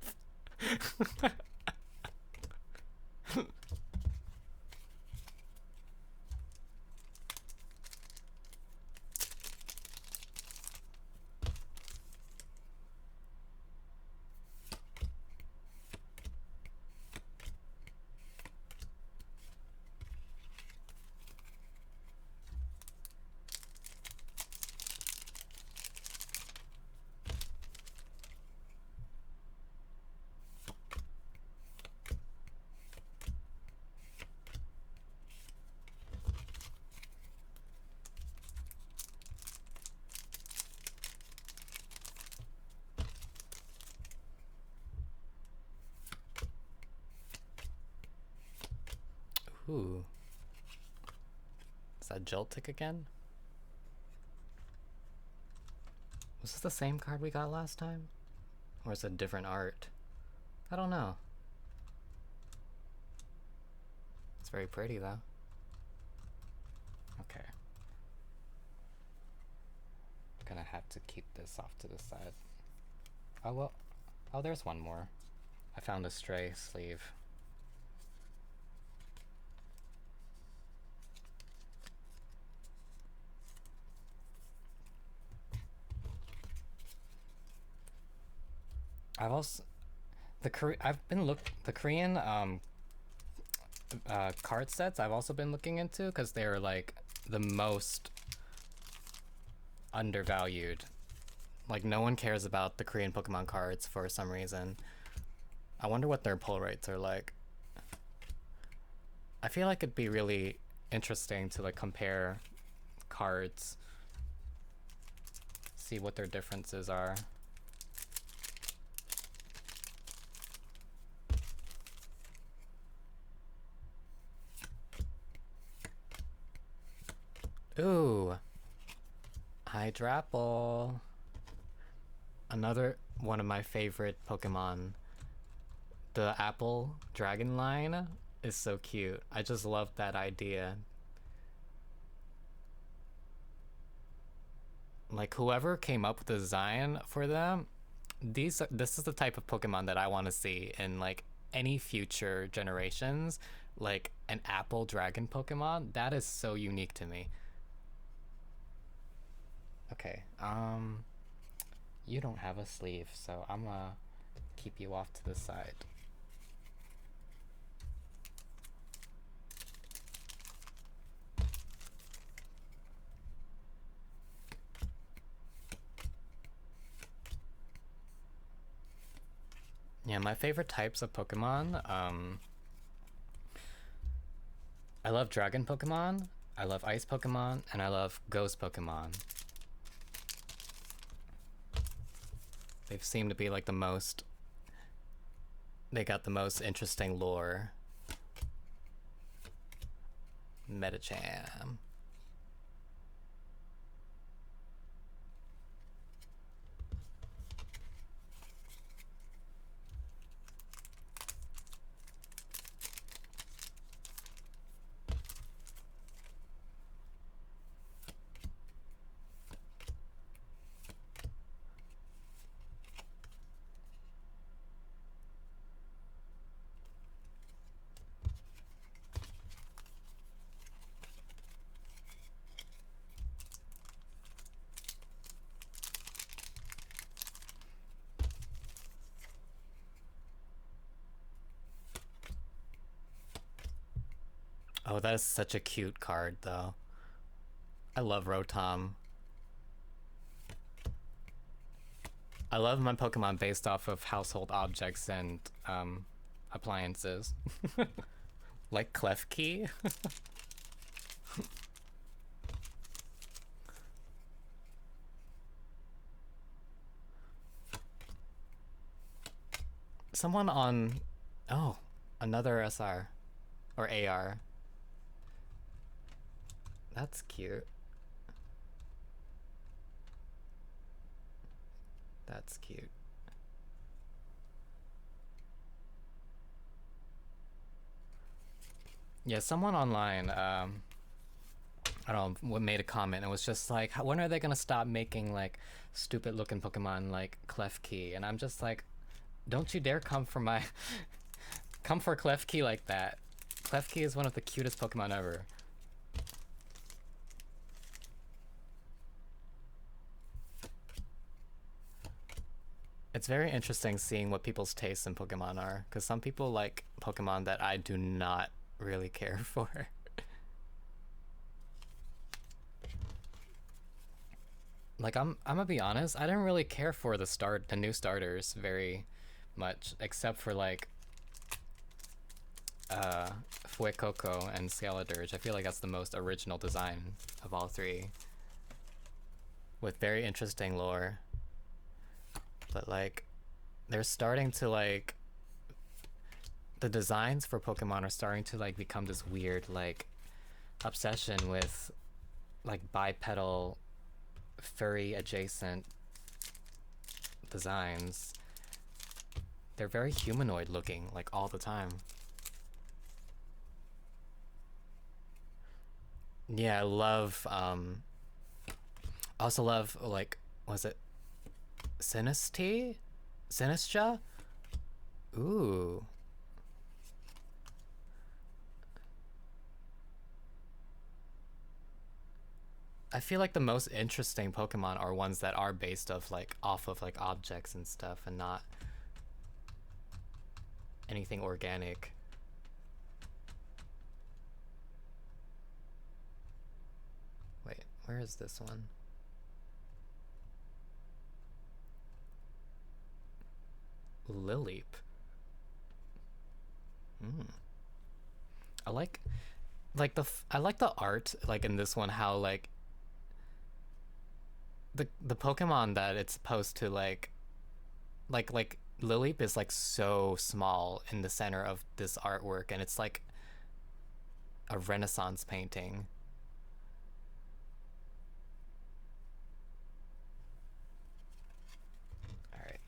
Ooh. Is that Joltik again? Was this the same card we got last time? Or is it different art? I don't know. It's very pretty though. Okay. I'm gonna have to keep this off to the side. Oh, well. Oh, there's one more. I found a stray sleeve. I've also the Korean card sets I've also been looking into because they're like the most undervalued. Like no one cares about the Korean Pokemon cards for some reason. I wonder what their pull rates are like. I feel like it'd be really interesting to like compare cards, see what their differences are. Ooh, Hydrapple. Another one of my favorite Pokemon. The Apple Dragon line is so cute. I just love that idea. Like whoever came up with the design for them, this is the type of Pokemon that I want to see in like any future generations. Like an Apple Dragon Pokemon, that is so unique to me. Okay, you don't have a sleeve, so I'm gonna keep you off to the side. Yeah, my favorite types of Pokemon, I love Dragon Pokemon, I love Ice Pokemon, and I love Ghost Pokemon. They seem to be like the most... They got the most interesting lore. Metacham. Oh, that is such a cute card, though. I love Rotom. I love my Pokemon based off of household objects and appliances. Like Klefki. Someone on... Oh, another SR. Or AR. That's cute. That's cute. Yeah, someone online, I don't know, what made a comment. It was just like, when are they gonna stop making like stupid looking Pokemon like Klefki? And I'm just like, don't you dare come for my, come for Klefki like that. Klefki is one of the cutest Pokemon ever. It's very interesting seeing what people's tastes in Pokemon are, because some people like Pokemon that I do not really care for. Like I'm gonna be honest, I didn't really care for the new starters very much, except for like Fuecoco and Scaladirge. I feel like that's the most original design of all three, with very interesting lore. But like, they're starting to like, the designs for Pokemon are starting to like become this weird like obsession with like bipedal furry adjacent designs. They're very humanoid looking like all the time. Yeah, I love also love like Was it Sinistea? Sinistra? Ooh. I feel like the most interesting Pokemon are ones that are based off of like objects and stuff and not anything organic. Wait, where is this one? Lileep. I like I like the art like in this one how like the Pokemon that it's supposed to like Lileep is like so small in the center of this artwork and it's like a Renaissance painting. All right.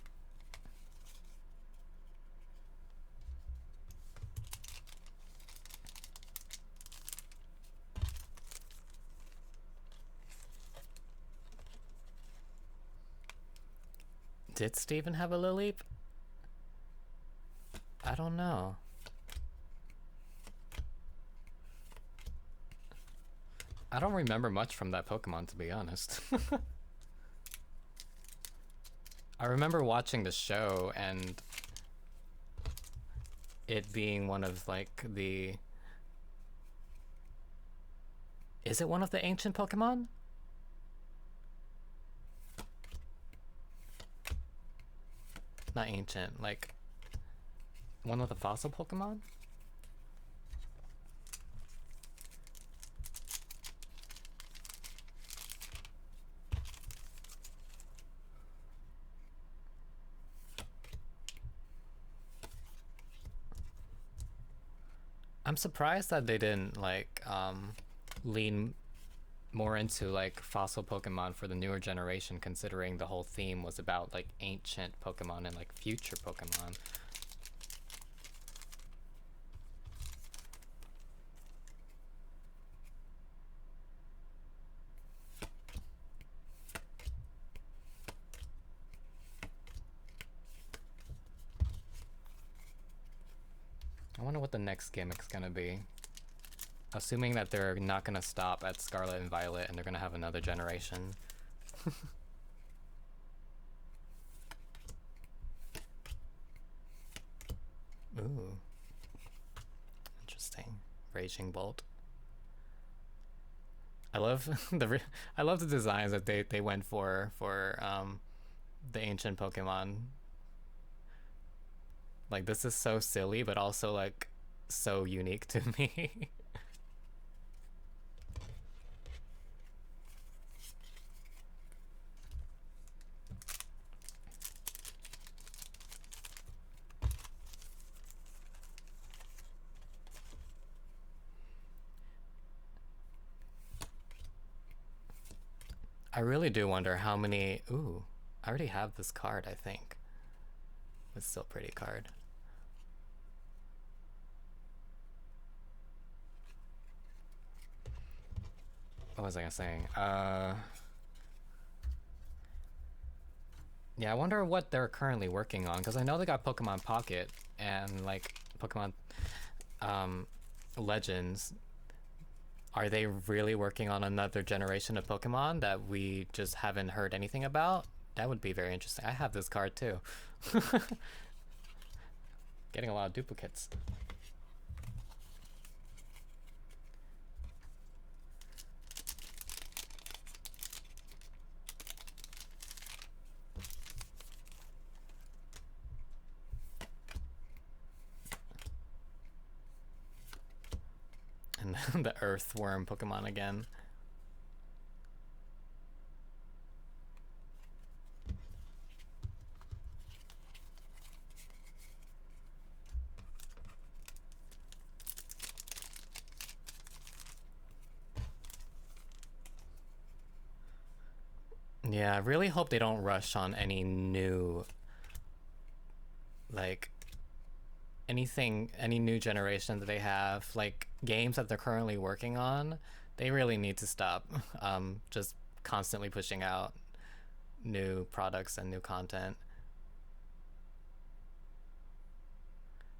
Did Steven have a Lileep? I don't know. I don't remember much from that Pokemon, to be honest. I remember watching the show and it being one of like the... Is it one of the ancient Pokemon? Not ancient, like one of the fossil Pokemon? I'm surprised that they didn't like lean more into like fossil Pokemon for the newer generation, considering the whole theme was about like ancient Pokemon and like future Pokemon. I wonder what the next gimmick's gonna be. Assuming that they're not gonna stop at Scarlet and Violet and they're gonna have another generation. Ooh. Interesting. Raging Bolt. I love I love the designs that they went for the ancient Pokemon. Like this is so silly but also like so unique to me. I really do wonder how many... Ooh, I already have this card, I think. It's still a pretty card. What was I saying? Yeah, I wonder what they're currently working on, because I know they got Pokemon Pocket and like Pokemon Legends. Are they really working on another generation of Pokemon that we just haven't heard anything about? That would be very interesting. I have this card too. Getting a lot of duplicates. And the Earthworm Pokemon again. Yeah, I really hope they don't rush on any new, like, any new generation that they have, like games that they're currently working on. They really need to stop just constantly pushing out new products and new content.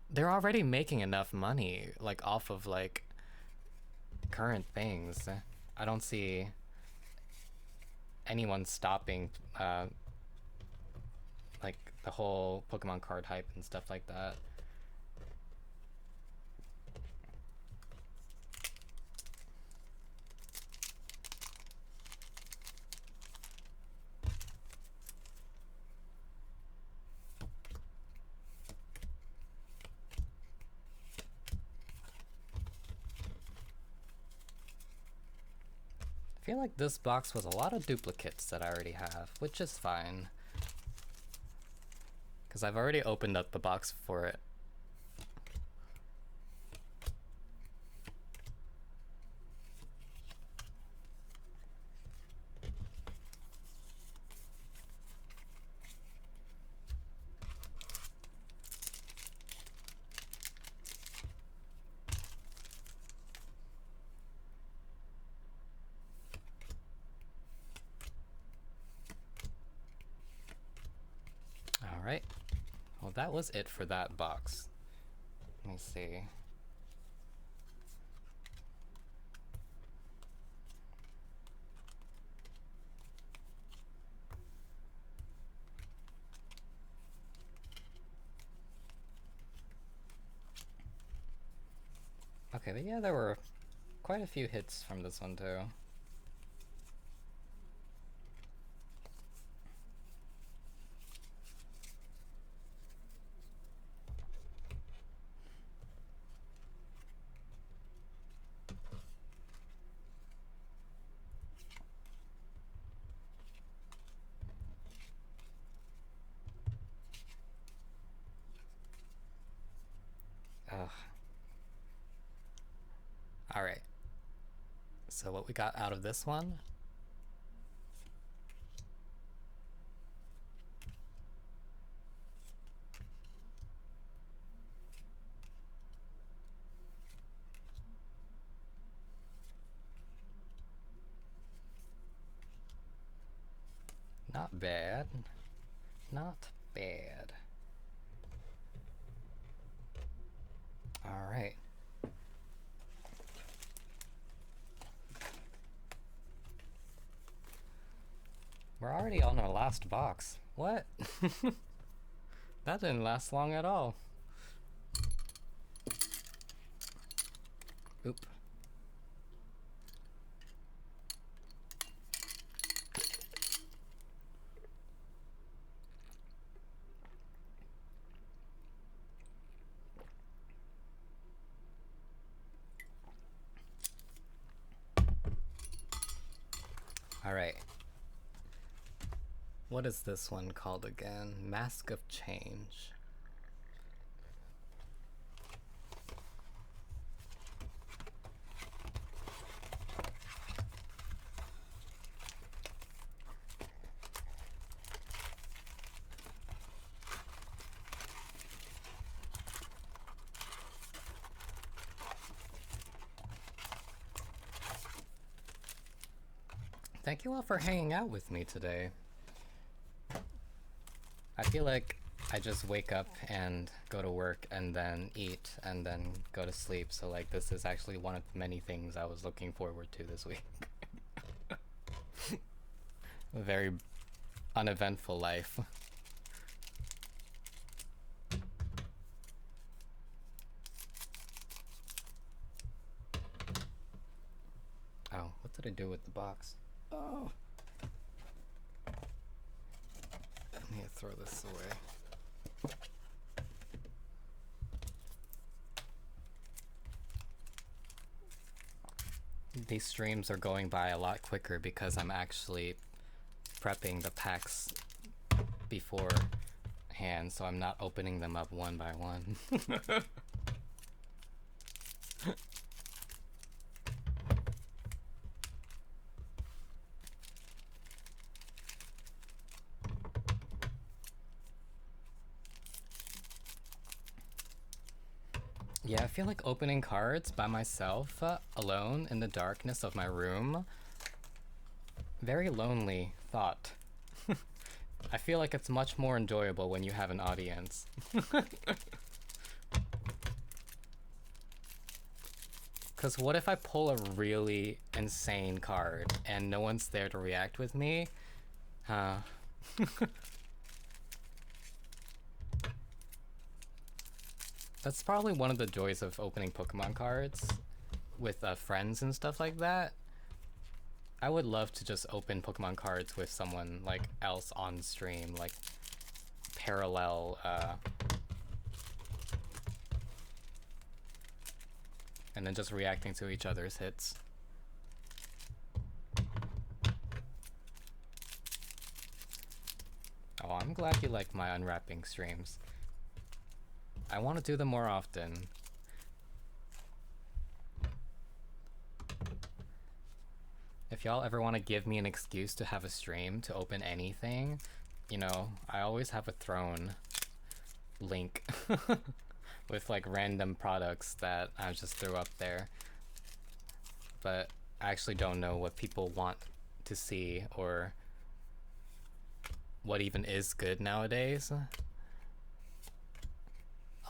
They're already making enough money, like, off of, like, current things. I don't see anyone stopping, like, the whole Pokemon card hype and stuff like that. I feel like this box was a lot of duplicates that I already have, which is fine. Because I've already opened up the box for it. Alright. Well, that was it for that box. Let me see. Okay, but yeah, there were quite a few hits from this one too. Ugh. Alright. So what we got out of this one? Not bad. Not bad. Alright. We're already on our last box. What? That didn't last long at all. Oop. Alright. What is this one called again? Mask of Change. Thank you all for hanging out with me today. I feel like I just wake up and go to work and then eat and then go to sleep. So like this is actually one of the many things I was looking forward to this week. A very uneventful life. Oh, what did I do with the box? Oh. Let me throw this away. These streams are going by a lot quicker because I'm actually prepping the packs beforehand, so I'm not opening them up one by one. Yeah, I feel like opening cards by myself, alone in the darkness of my room. Very lonely thought. I feel like it's much more enjoyable when you have an audience. Because what if I pull a really insane card and no one's there to react with me? Huh. That's probably one of the joys of opening Pokemon cards with friends and stuff like that. I would love to just open Pokemon cards with someone like else on stream, like parallel and then just reacting to each other's hits. Oh, I'm glad you like my unwrapping streams. I want to do them more often. If y'all ever want to give me an excuse to have a stream to open anything, you know, I always have a throne link with like random products that I just threw up there. But I actually don't know what people want to see or what even is good nowadays.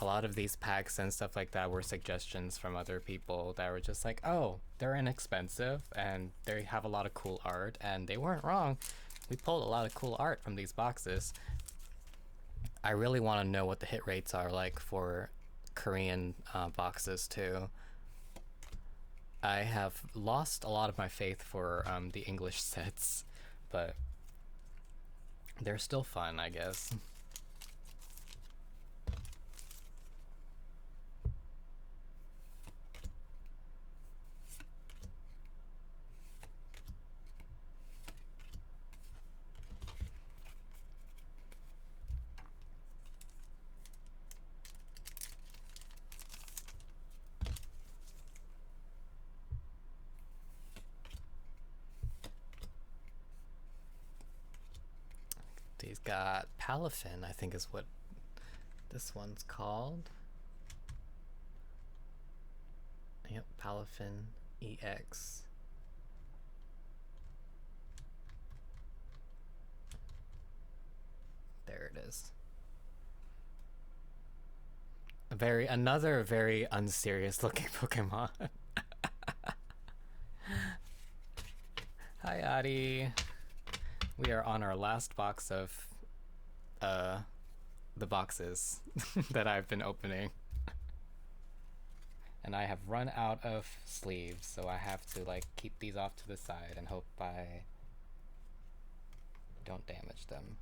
A lot of these packs and stuff like that were suggestions from other people that were just like, oh, they're inexpensive and they have a lot of cool art, and they weren't wrong. We pulled a lot of cool art from these boxes. I really want to know what the hit rates are like for Korean boxes too. I have lost a lot of my faith for the English sets, but they're still fun, I guess. He's got Palafin, I think is what this one's called. Yep, Palafin EX. There it is. Another very unserious looking Pokemon. Hi, Adi. We are on our last box of the boxes that I've been opening. And I have run out of sleeves, so I have to like keep these off to the side and hope I don't damage them.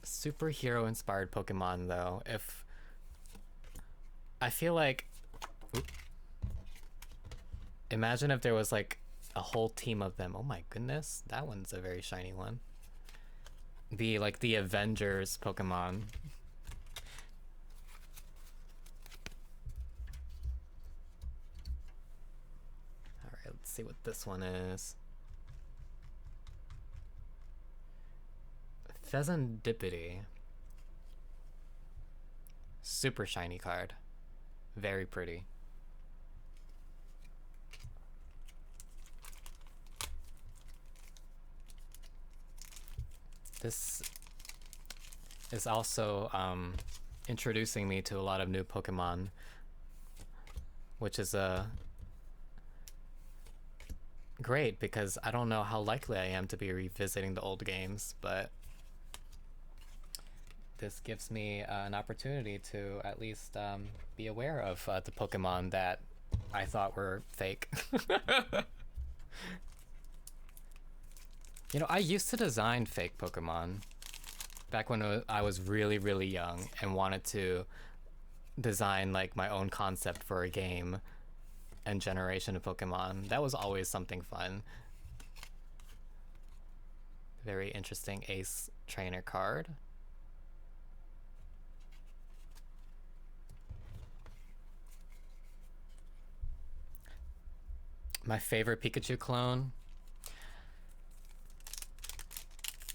Superhero inspired Pokemon though, if I feel like imagine if there was like a whole team of them. Oh my goodness, that one's a very shiny one. Be like the Avengers Pokemon. Alright, let's see what this one is. Pheasantipity. Super shiny card. Very pretty. This is also introducing me to a lot of new Pokemon, which is great because I don't know how likely I am to be revisiting the old games, but this gives me an opportunity to at least be aware of the Pokemon that I thought were fake. You know, I used to design fake Pokemon back when I was really, really young and wanted to design like my own concept for a game and generation of Pokemon. That was always something fun. Very interesting Ace Trainer card. My favorite Pikachu clone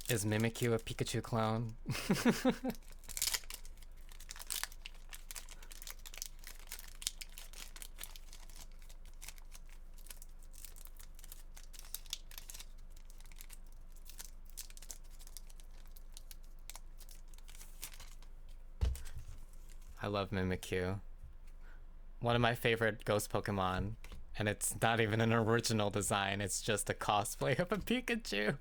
is Mimikyu, a Pikachu clone. I love Mimikyu. One of my favorite ghost Pokemon. And it's not even an original design, it's just a cosplay of a Pikachu.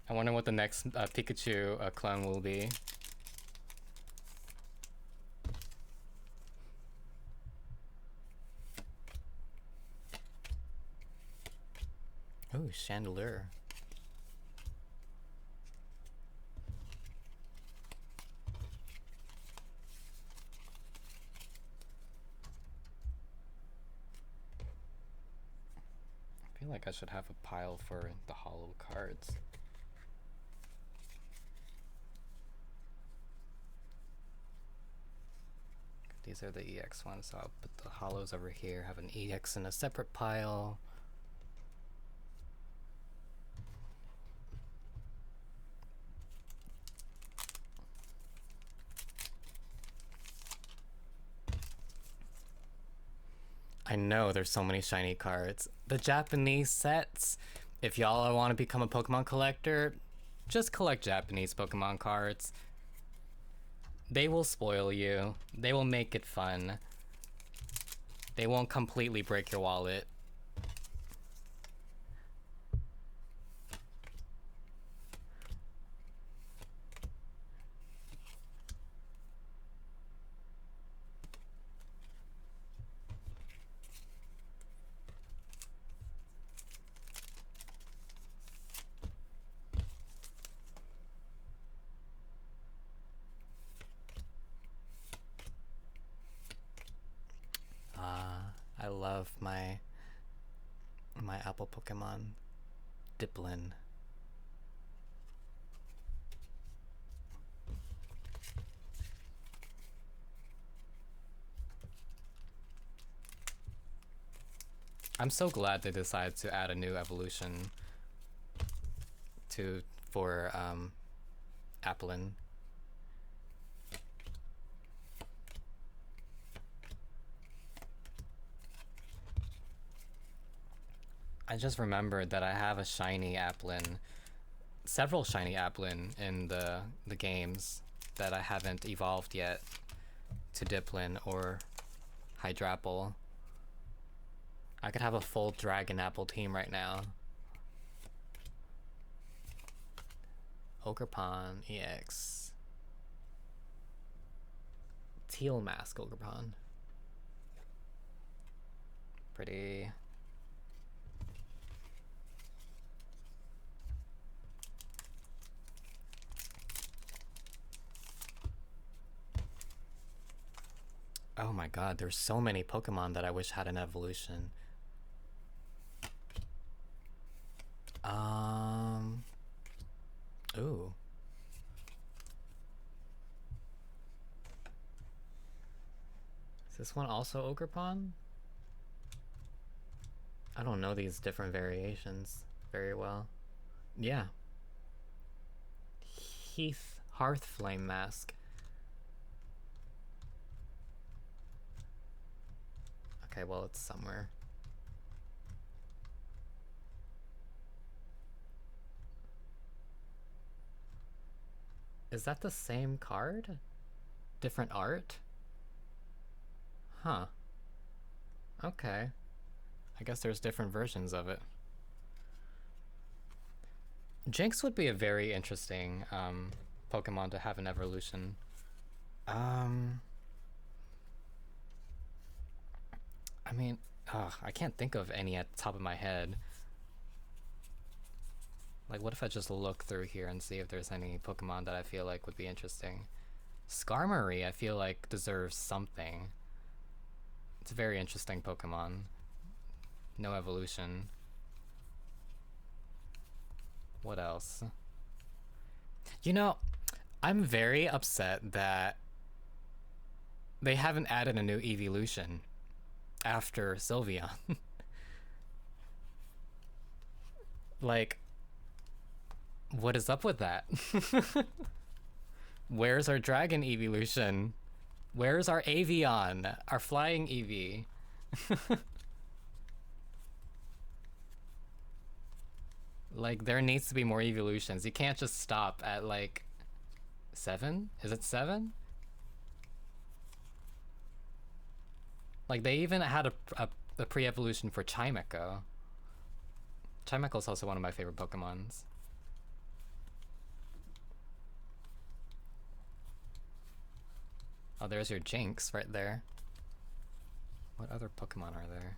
I wonder what the next Pikachu clone will be. Oh, Chandelier. I feel like I should have a pile for the hollow cards. These are the EX ones, so I'll put the hollows over here, have an EX in a separate pile. I know there's so many shiny cards. The Japanese sets, if y'all want to become a Pokemon collector, just collect Japanese Pokemon cards. They will spoil you. They will make it fun. They won't completely break your wallet. I love my Apple Pokemon, Diplin. I'm so glad they decided to add a new evolution for Applin. I just remembered that I have a shiny Applin, several shiny Applin in the games that I haven't evolved yet to Diplin or Hydrapple. I could have a full Dragon Apple team right now. Ogerpon EX. Teal Mask Ogerpon. Pretty. Oh my god, there's so many Pokemon that I wish had an evolution. Ooh. Is this one also Ogerpon? I don't know these different variations very well. Yeah. Heath Hearthflame Mask. Okay, well, it's somewhere. Is that the same card? Different art? Huh. Okay. I guess there's different versions of it. Jinx would be a very interesting Pokemon to have an evolution. I mean, I can't think of any at the top of my head. Like, what if I just look through here and see if there's any Pokemon that I feel like would be interesting? Skarmory, I feel like, deserves something. It's a very interesting Pokemon. No evolution. What else? You know, I'm very upset that they haven't added a new evolution after Sylveon. Like, what is up with that? Where's our dragon evolution? Where's our Avion? Our flying Eevee? Like, there needs to be more evolutions. You can't just stop at, like, 7? Is it 7? Like, they even had a pre-evolution for Chimecho. Chimecho is also one of my favorite Pokemons. Oh, there's your Jinx right there. What other Pokemon are there?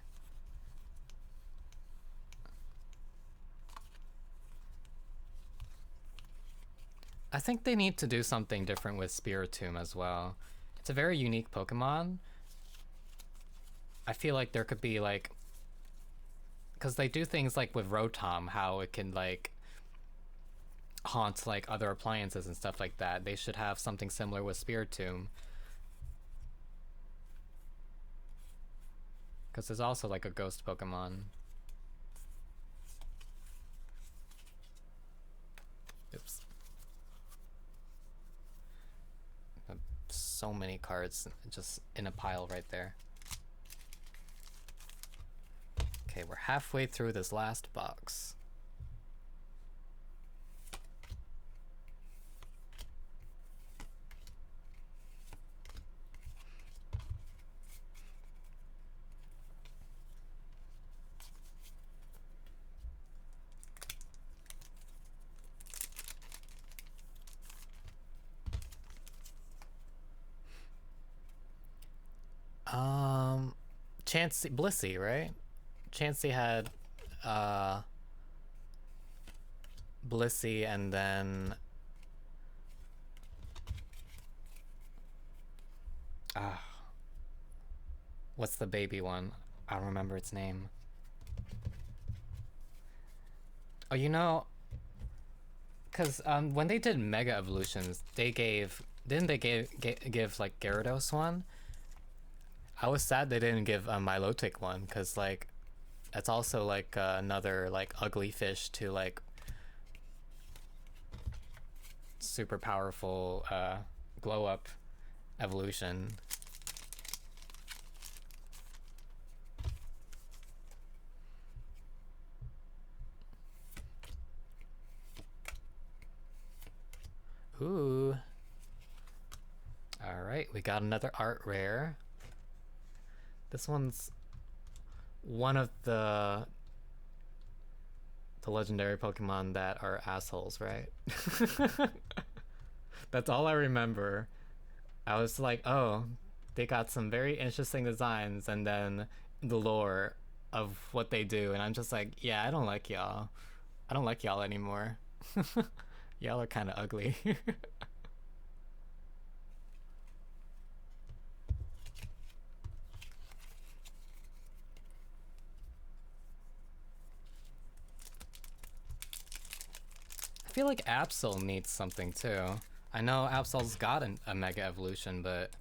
I think they need to do something different with Spiritomb as well. It's a very unique Pokemon. I feel like there could be like, because they do things like with Rotom, how it can like haunt like other appliances and stuff like that. They should have something similar with Spiritomb. Because there's also like a ghost Pokemon. Oops. So many cards just in a pile right there. Okay, we're halfway through this last box. Chansey, Blissey, right? Chansey had Blissey and then what's the baby one? I don't remember its name. Oh, you know, because when they did Mega Evolutions, they didn't they give like Gyarados one? I was sad they didn't give a Milotic one, because like that's also like another like ugly fish to like super powerful glow up evolution. Ooh. Alright, we got another art rare. This one's one of the legendary Pokemon that are assholes, right? That's all I remember. I was like, oh, they got some very interesting designs and then the lore of what they do, and I'm just like, yeah, I don't like y'all. I don't like y'all anymore. Y'all are kind of ugly. I feel like Absol needs something too. I know Absol's got a Mega Evolution, but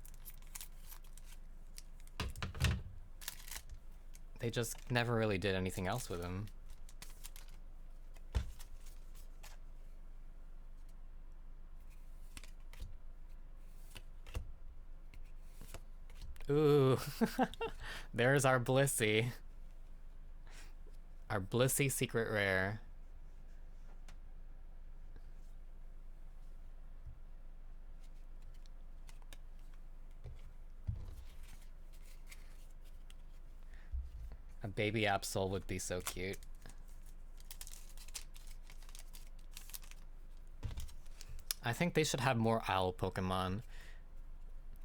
they just never really did anything else with him. Ooh, there's our Blissey. Our Blissey secret rare. A baby Absol would be so cute. I think they should have more owl Pokemon.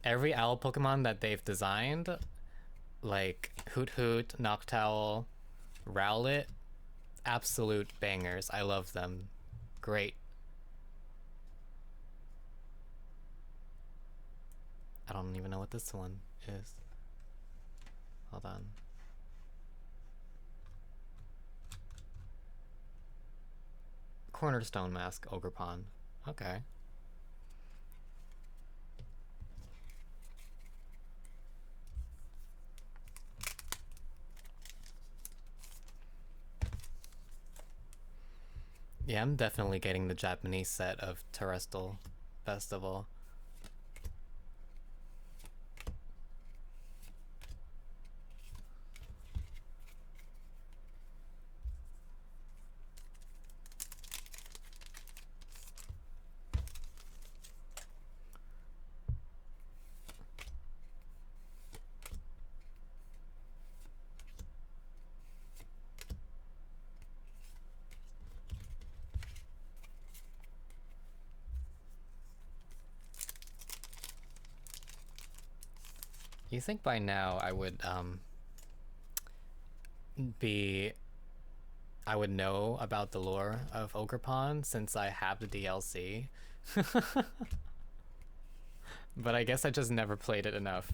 Every owl Pokemon that they've designed, like Hoot Hoot, Noctowl, Rowlet, absolute bangers. I love them. Great. I don't even know what this one is. Hold on. Cornerstone Mask, Ogerpon. Okay. Yeah, I'm definitely getting the Japanese set of Terrestrial Festival. You think by now I would be I would know about the lore of Ogerpon since I have the DLC. But I guess I just never played it enough.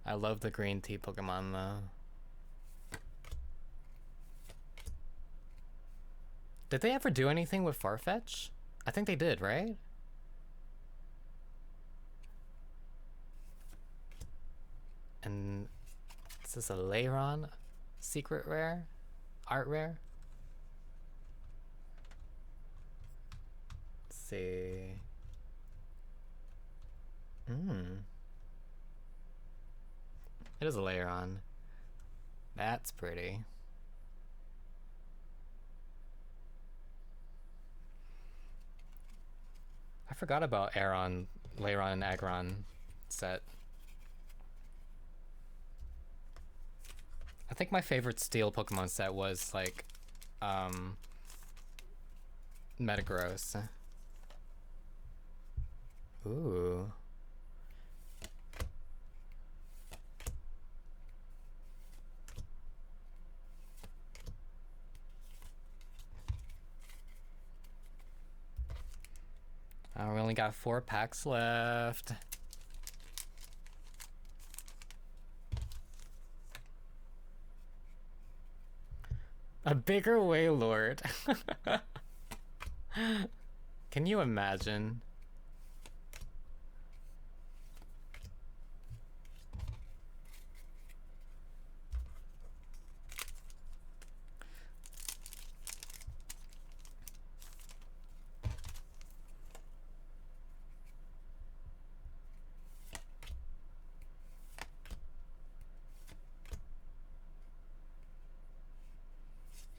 I love the green tea Pokemon though. Did they ever do anything with Farfetch? I think they did, right? And is this a Leiron secret rare? Art rare? Let's see. It is a Leiron. That's pretty. I forgot about Leiron and Aggron set. I think my favorite Steel Pokemon set was like Metagross. Ooh. We only got 4 packs left. A bigger Wailord. Can you imagine?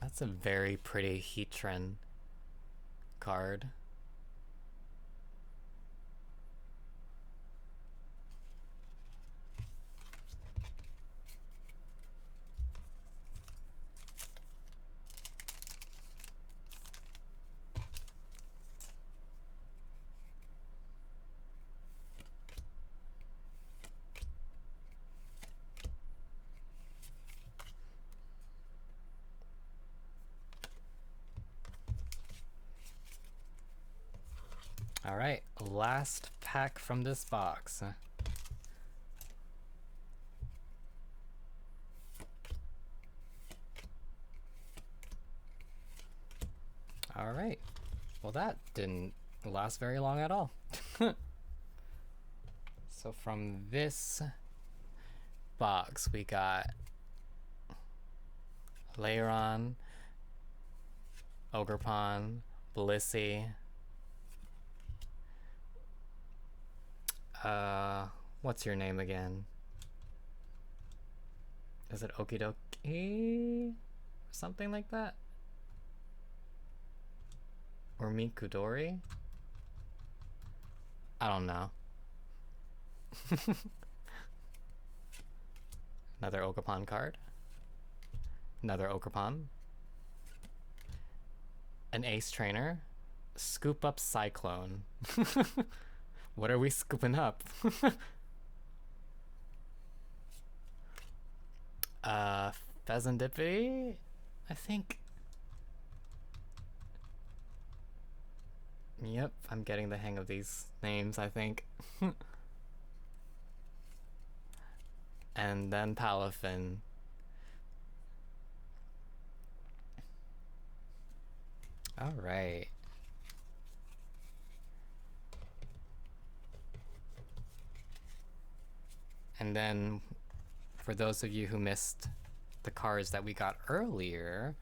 That's a very pretty Heatran card. All right, last pack from this box. All right, well that didn't last very long at all. So from this box we got Leiron, Ogerpon, Blissey, what's your name again? Is it Okidoki? Something like that? Or Mikudori? I don't know. Another Ogerpon card. Another Ogerpon. An Ace Trainer. Scoop up Cyclone. What are we scooping up? Pheasantipity? I think. Yep, I'm getting the hang of these names, I think. And then Palafin. Alright. And then, for those of you who missed the cards that we got earlier,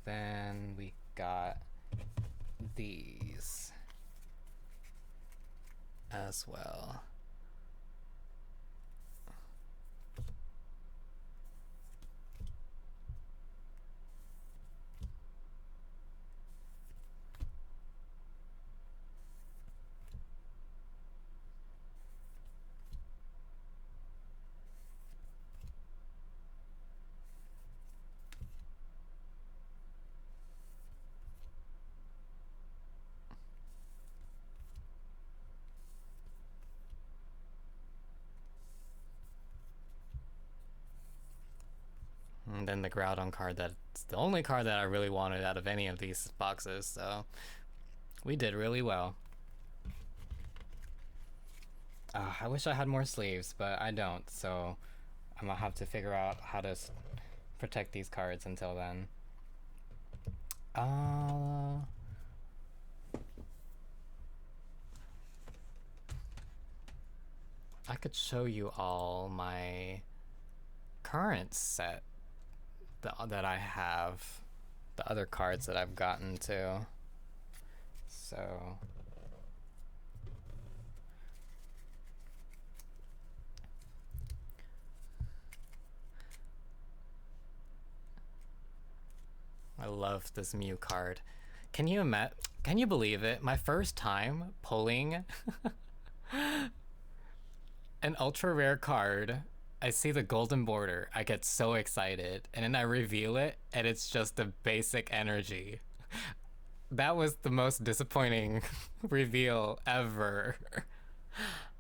Then we got these as well. And then the Groudon card, that's the only card that I really wanted out of any of these boxes, so we did really well. I wish I had more sleeves, but I don't, so I'm gonna have to figure out how to protect these cards until then. I could show you all my current set that I have, the other cards that I've gotten to. So I love this Mew card. Can you believe it? My first time pulling an ultra rare card, I see the golden border, I get so excited, and then I reveal it, and it's just a basic energy. That was the most disappointing reveal ever.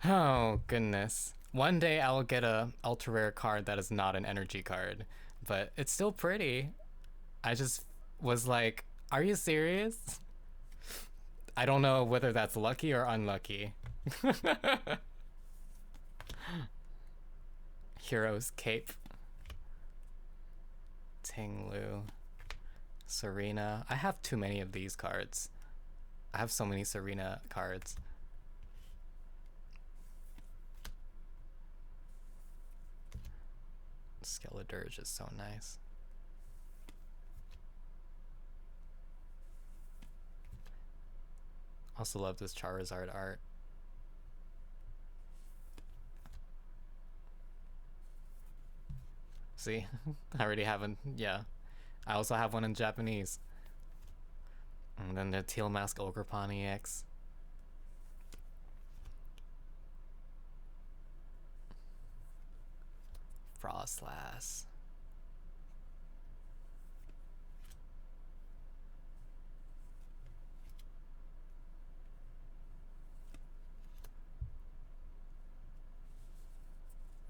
Oh, goodness. One day I will get a ultra rare card that is not an energy card, but it's still pretty. I just was like, are you serious? I don't know whether that's lucky or unlucky. Hero's Cape. Tinglu. Serena. I have too many of these cards. I have so many Serena cards. Skeledirge is so nice. Also love this Charizard art. See? I already have one. Yeah. I also have one in Japanese. And then the Teal Mask Ogrepon EX. Frostlass.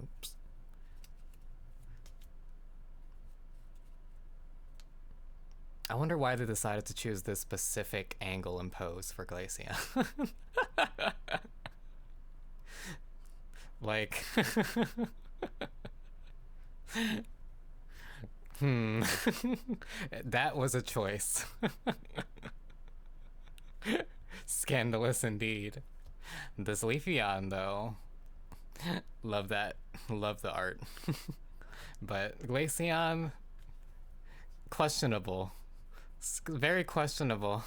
Oops. I wonder why they decided to choose this specific angle and pose for Glaceon. Like, that was a choice. Scandalous indeed. This Leafeon, though, love that. Love the art. But Glaceon, questionable. Very questionable.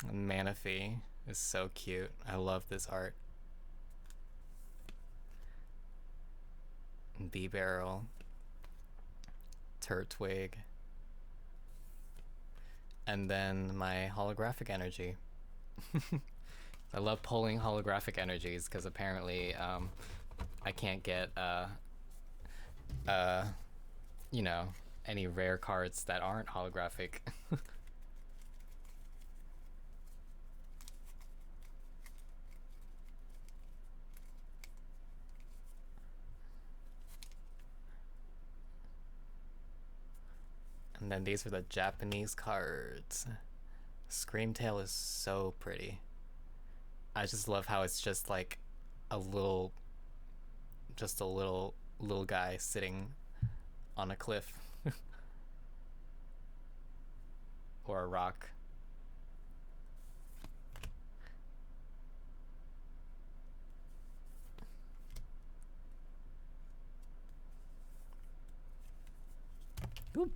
And Manaphy is so cute. I love this art. B-Barrel. Turtwig. And then my holographic energy. I love pulling holographic energies because apparently I can't get you know, any rare cards that aren't holographic. And then these are the Japanese cards. Screamtail is so pretty. I just love how it's just like a little guy sitting on a cliff or a rock. Oop.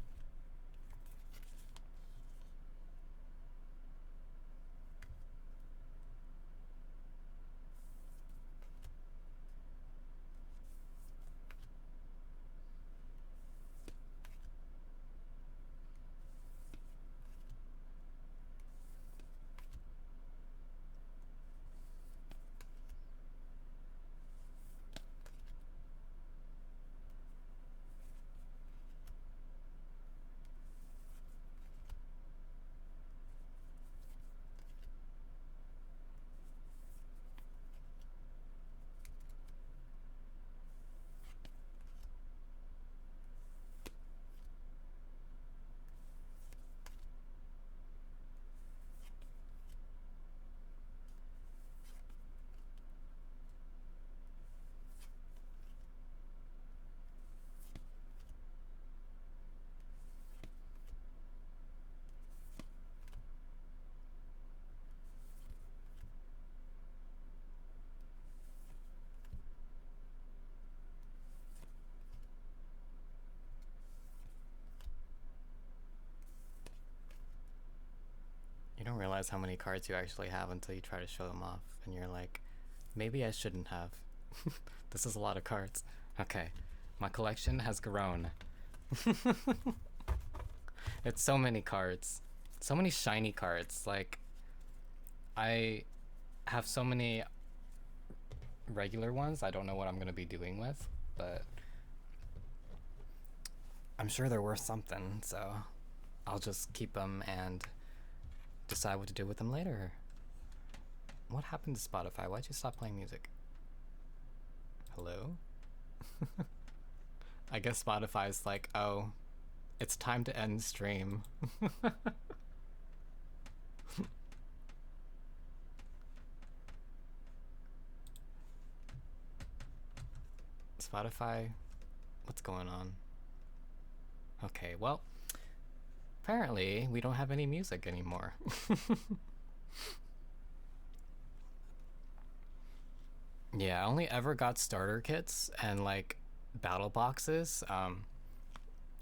You don't realize how many cards you actually have until you try to show them off, and you're like, maybe I shouldn't have. This is a lot of cards. Okay, my collection has grown. It's so many cards. So many shiny cards. Like, I have so many regular ones I don't know what I'm going to be doing with, but I'm sure they're worth something, so I'll just keep them and decide what to do with them later. What happened to Spotify? Why'd you stop playing music? Hello? I guess Spotify's like, oh, it's time to end stream. Spotify, what's going on? Okay, well, apparently we don't have any music anymore. Yeah, I only ever got starter kits and like battle boxes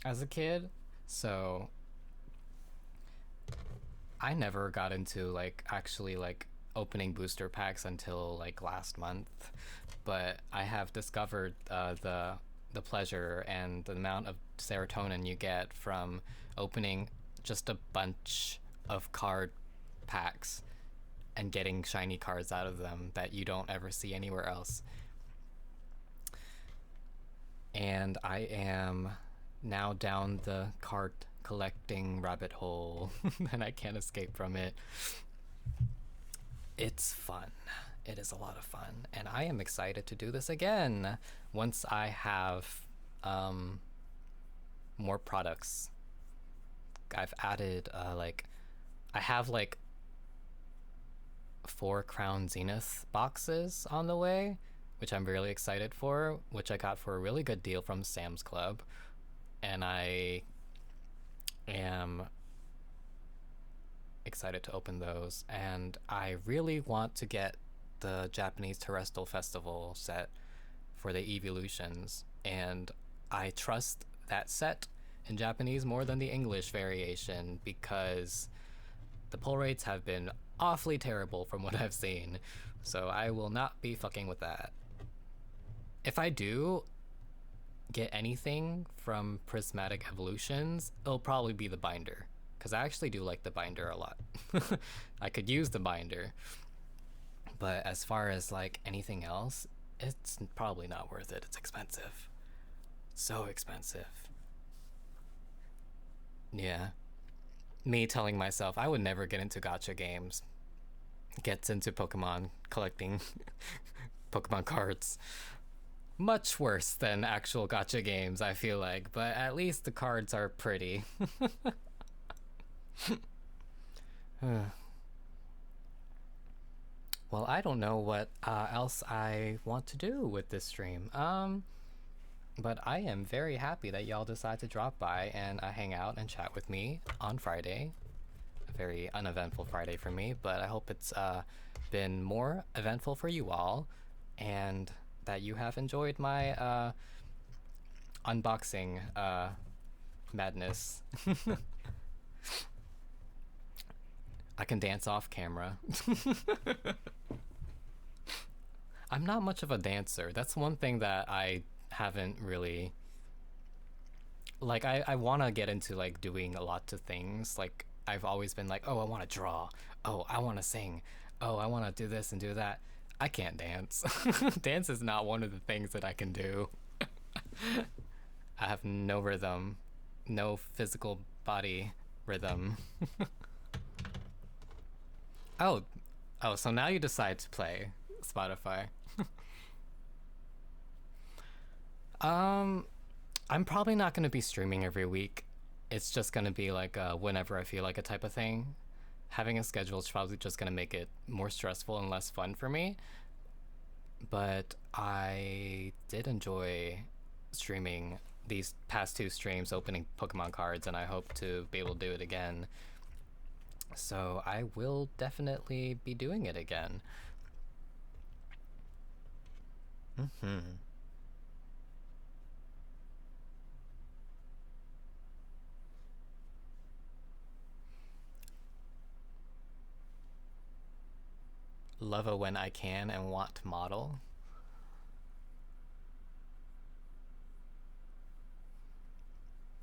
as a kid, so I never got into like actually like opening booster packs until like last month. But I have discovered the pleasure and the amount of serotonin you get from opening just a bunch of card packs and getting shiny cards out of them that you don't ever see anywhere else. And I am now down the card collecting rabbit hole and I can't escape from it. It's fun. It is a lot of fun, and I am excited to do this again once I have more products. I've added like I have like 4 Crown Zenith boxes on the way, which I'm really excited for, which I got for a really good deal from Sam's Club, and I am excited to open those. And I really want to get the Japanese Terrestrial Festival set for the Evolutions, and I trust that set in Japanese more than the English variation because the pull rates have been awfully terrible from what I've seen, so I will not be fucking with that. If I do get anything from Prismatic Evolutions, it'll probably be the binder, because I actually do like the binder a lot. I could use the binder, but as far as like anything else, it's probably not worth it. It's expensive. So expensive. Yeah. Me telling myself I would never get into gacha games gets into Pokemon collecting Pokemon cards. Much worse than actual gacha games, I feel like, but at least the cards are pretty. Well, I don't know what else I want to do with this stream. But I am very happy that y'all decide to drop by and hang out and chat with me on Friday. A very uneventful Friday for me, but I hope it's been more eventful for you all, and that you have enjoyed my unboxing madness. I can dance off camera. I'm not much of a dancer. That's one thing that I haven't really like. I want to get into like doing a lot of things. Like I've always been like, oh, I want to draw, oh, I want to sing, oh, I want to do this and do that. I can't dance. Dance is not one of the things that I can do. I have no rhythm, no physical body rhythm. Oh, so now you decide to play Spotify. I'm probably not going to be streaming every week. It's just going to be like whenever I feel like a type of thing. Having a schedule is probably just going to make it more stressful and less fun for me. But I did enjoy streaming these past 2 streams, opening Pokemon cards, and I hope to be able to do it again. So I will definitely be doing it again. love a when I can and want to model.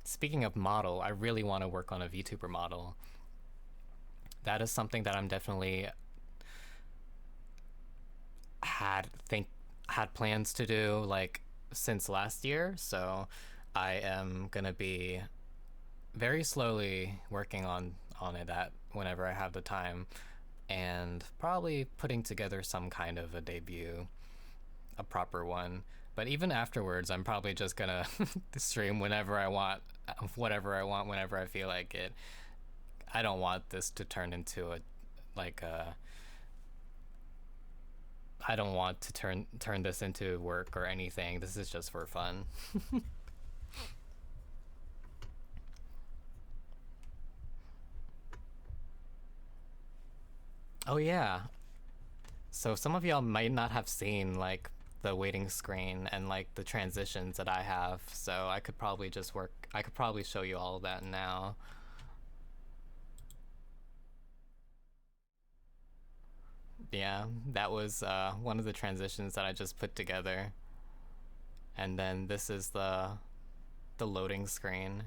Speaking of model, I really want to work on a VTuber model. That is something that I'm definitely had think had plans to do like since last year, so I am gonna be very slowly working on it at whenever I have the time, and probably putting together some kind of a debut, a proper one. But even afterwards, I'm probably just gonna stream whenever I want, whatever I want, whenever I feel like it. I don't want this to turn into a like a I don't want to turn this into work or anything. This is just for fun. Oh yeah. So some of y'all might not have seen like the waiting screen and like the transitions that I have. So I could probably just work I could probably show you all of that now. Yeah, that was one of the transitions that I just put together. And then this is the loading screen.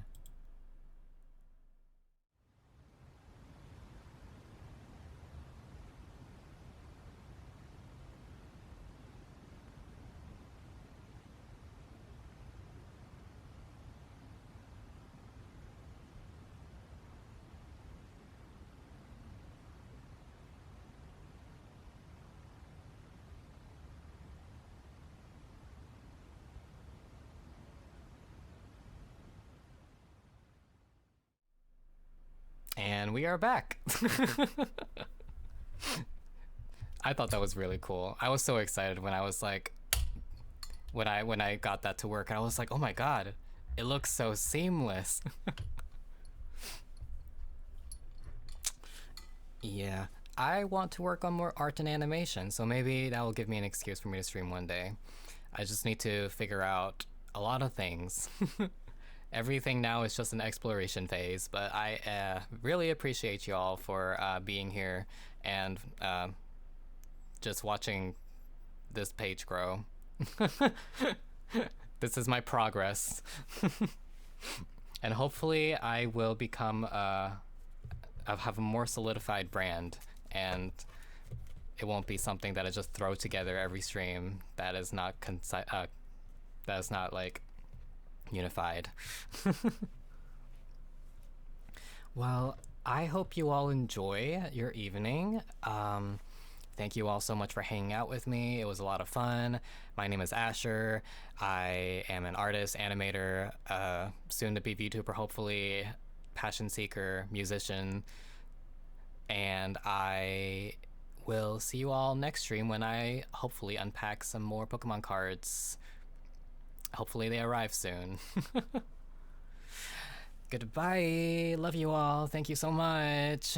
And we are back. I thought that was really cool. I was so excited when I was like when I got that to work. I was like, "Oh my god. It looks so seamless." Yeah. I want to work on more art and animation, so maybe that will give me an excuse for me to stream one day. I just need to figure out a lot of things. Everything now is just an exploration phase, but I really appreciate you all for being here and just watching this page grow. This is my progress. And hopefully I will become I'll have a more solidified brand, and it won't be something that I just throw together every stream that is not that is not like unified. Well, I hope you all enjoy your evening. Thank you all so much for hanging out with me. It was a lot of fun. My name is Asher. I am an artist, animator, soon to be VTuber, hopefully, passion seeker, musician, and I will see you all next stream when I hopefully unpack some more Pokemon cards. Hopefully, they arrive soon. Goodbye. Love you all. Thank you so much.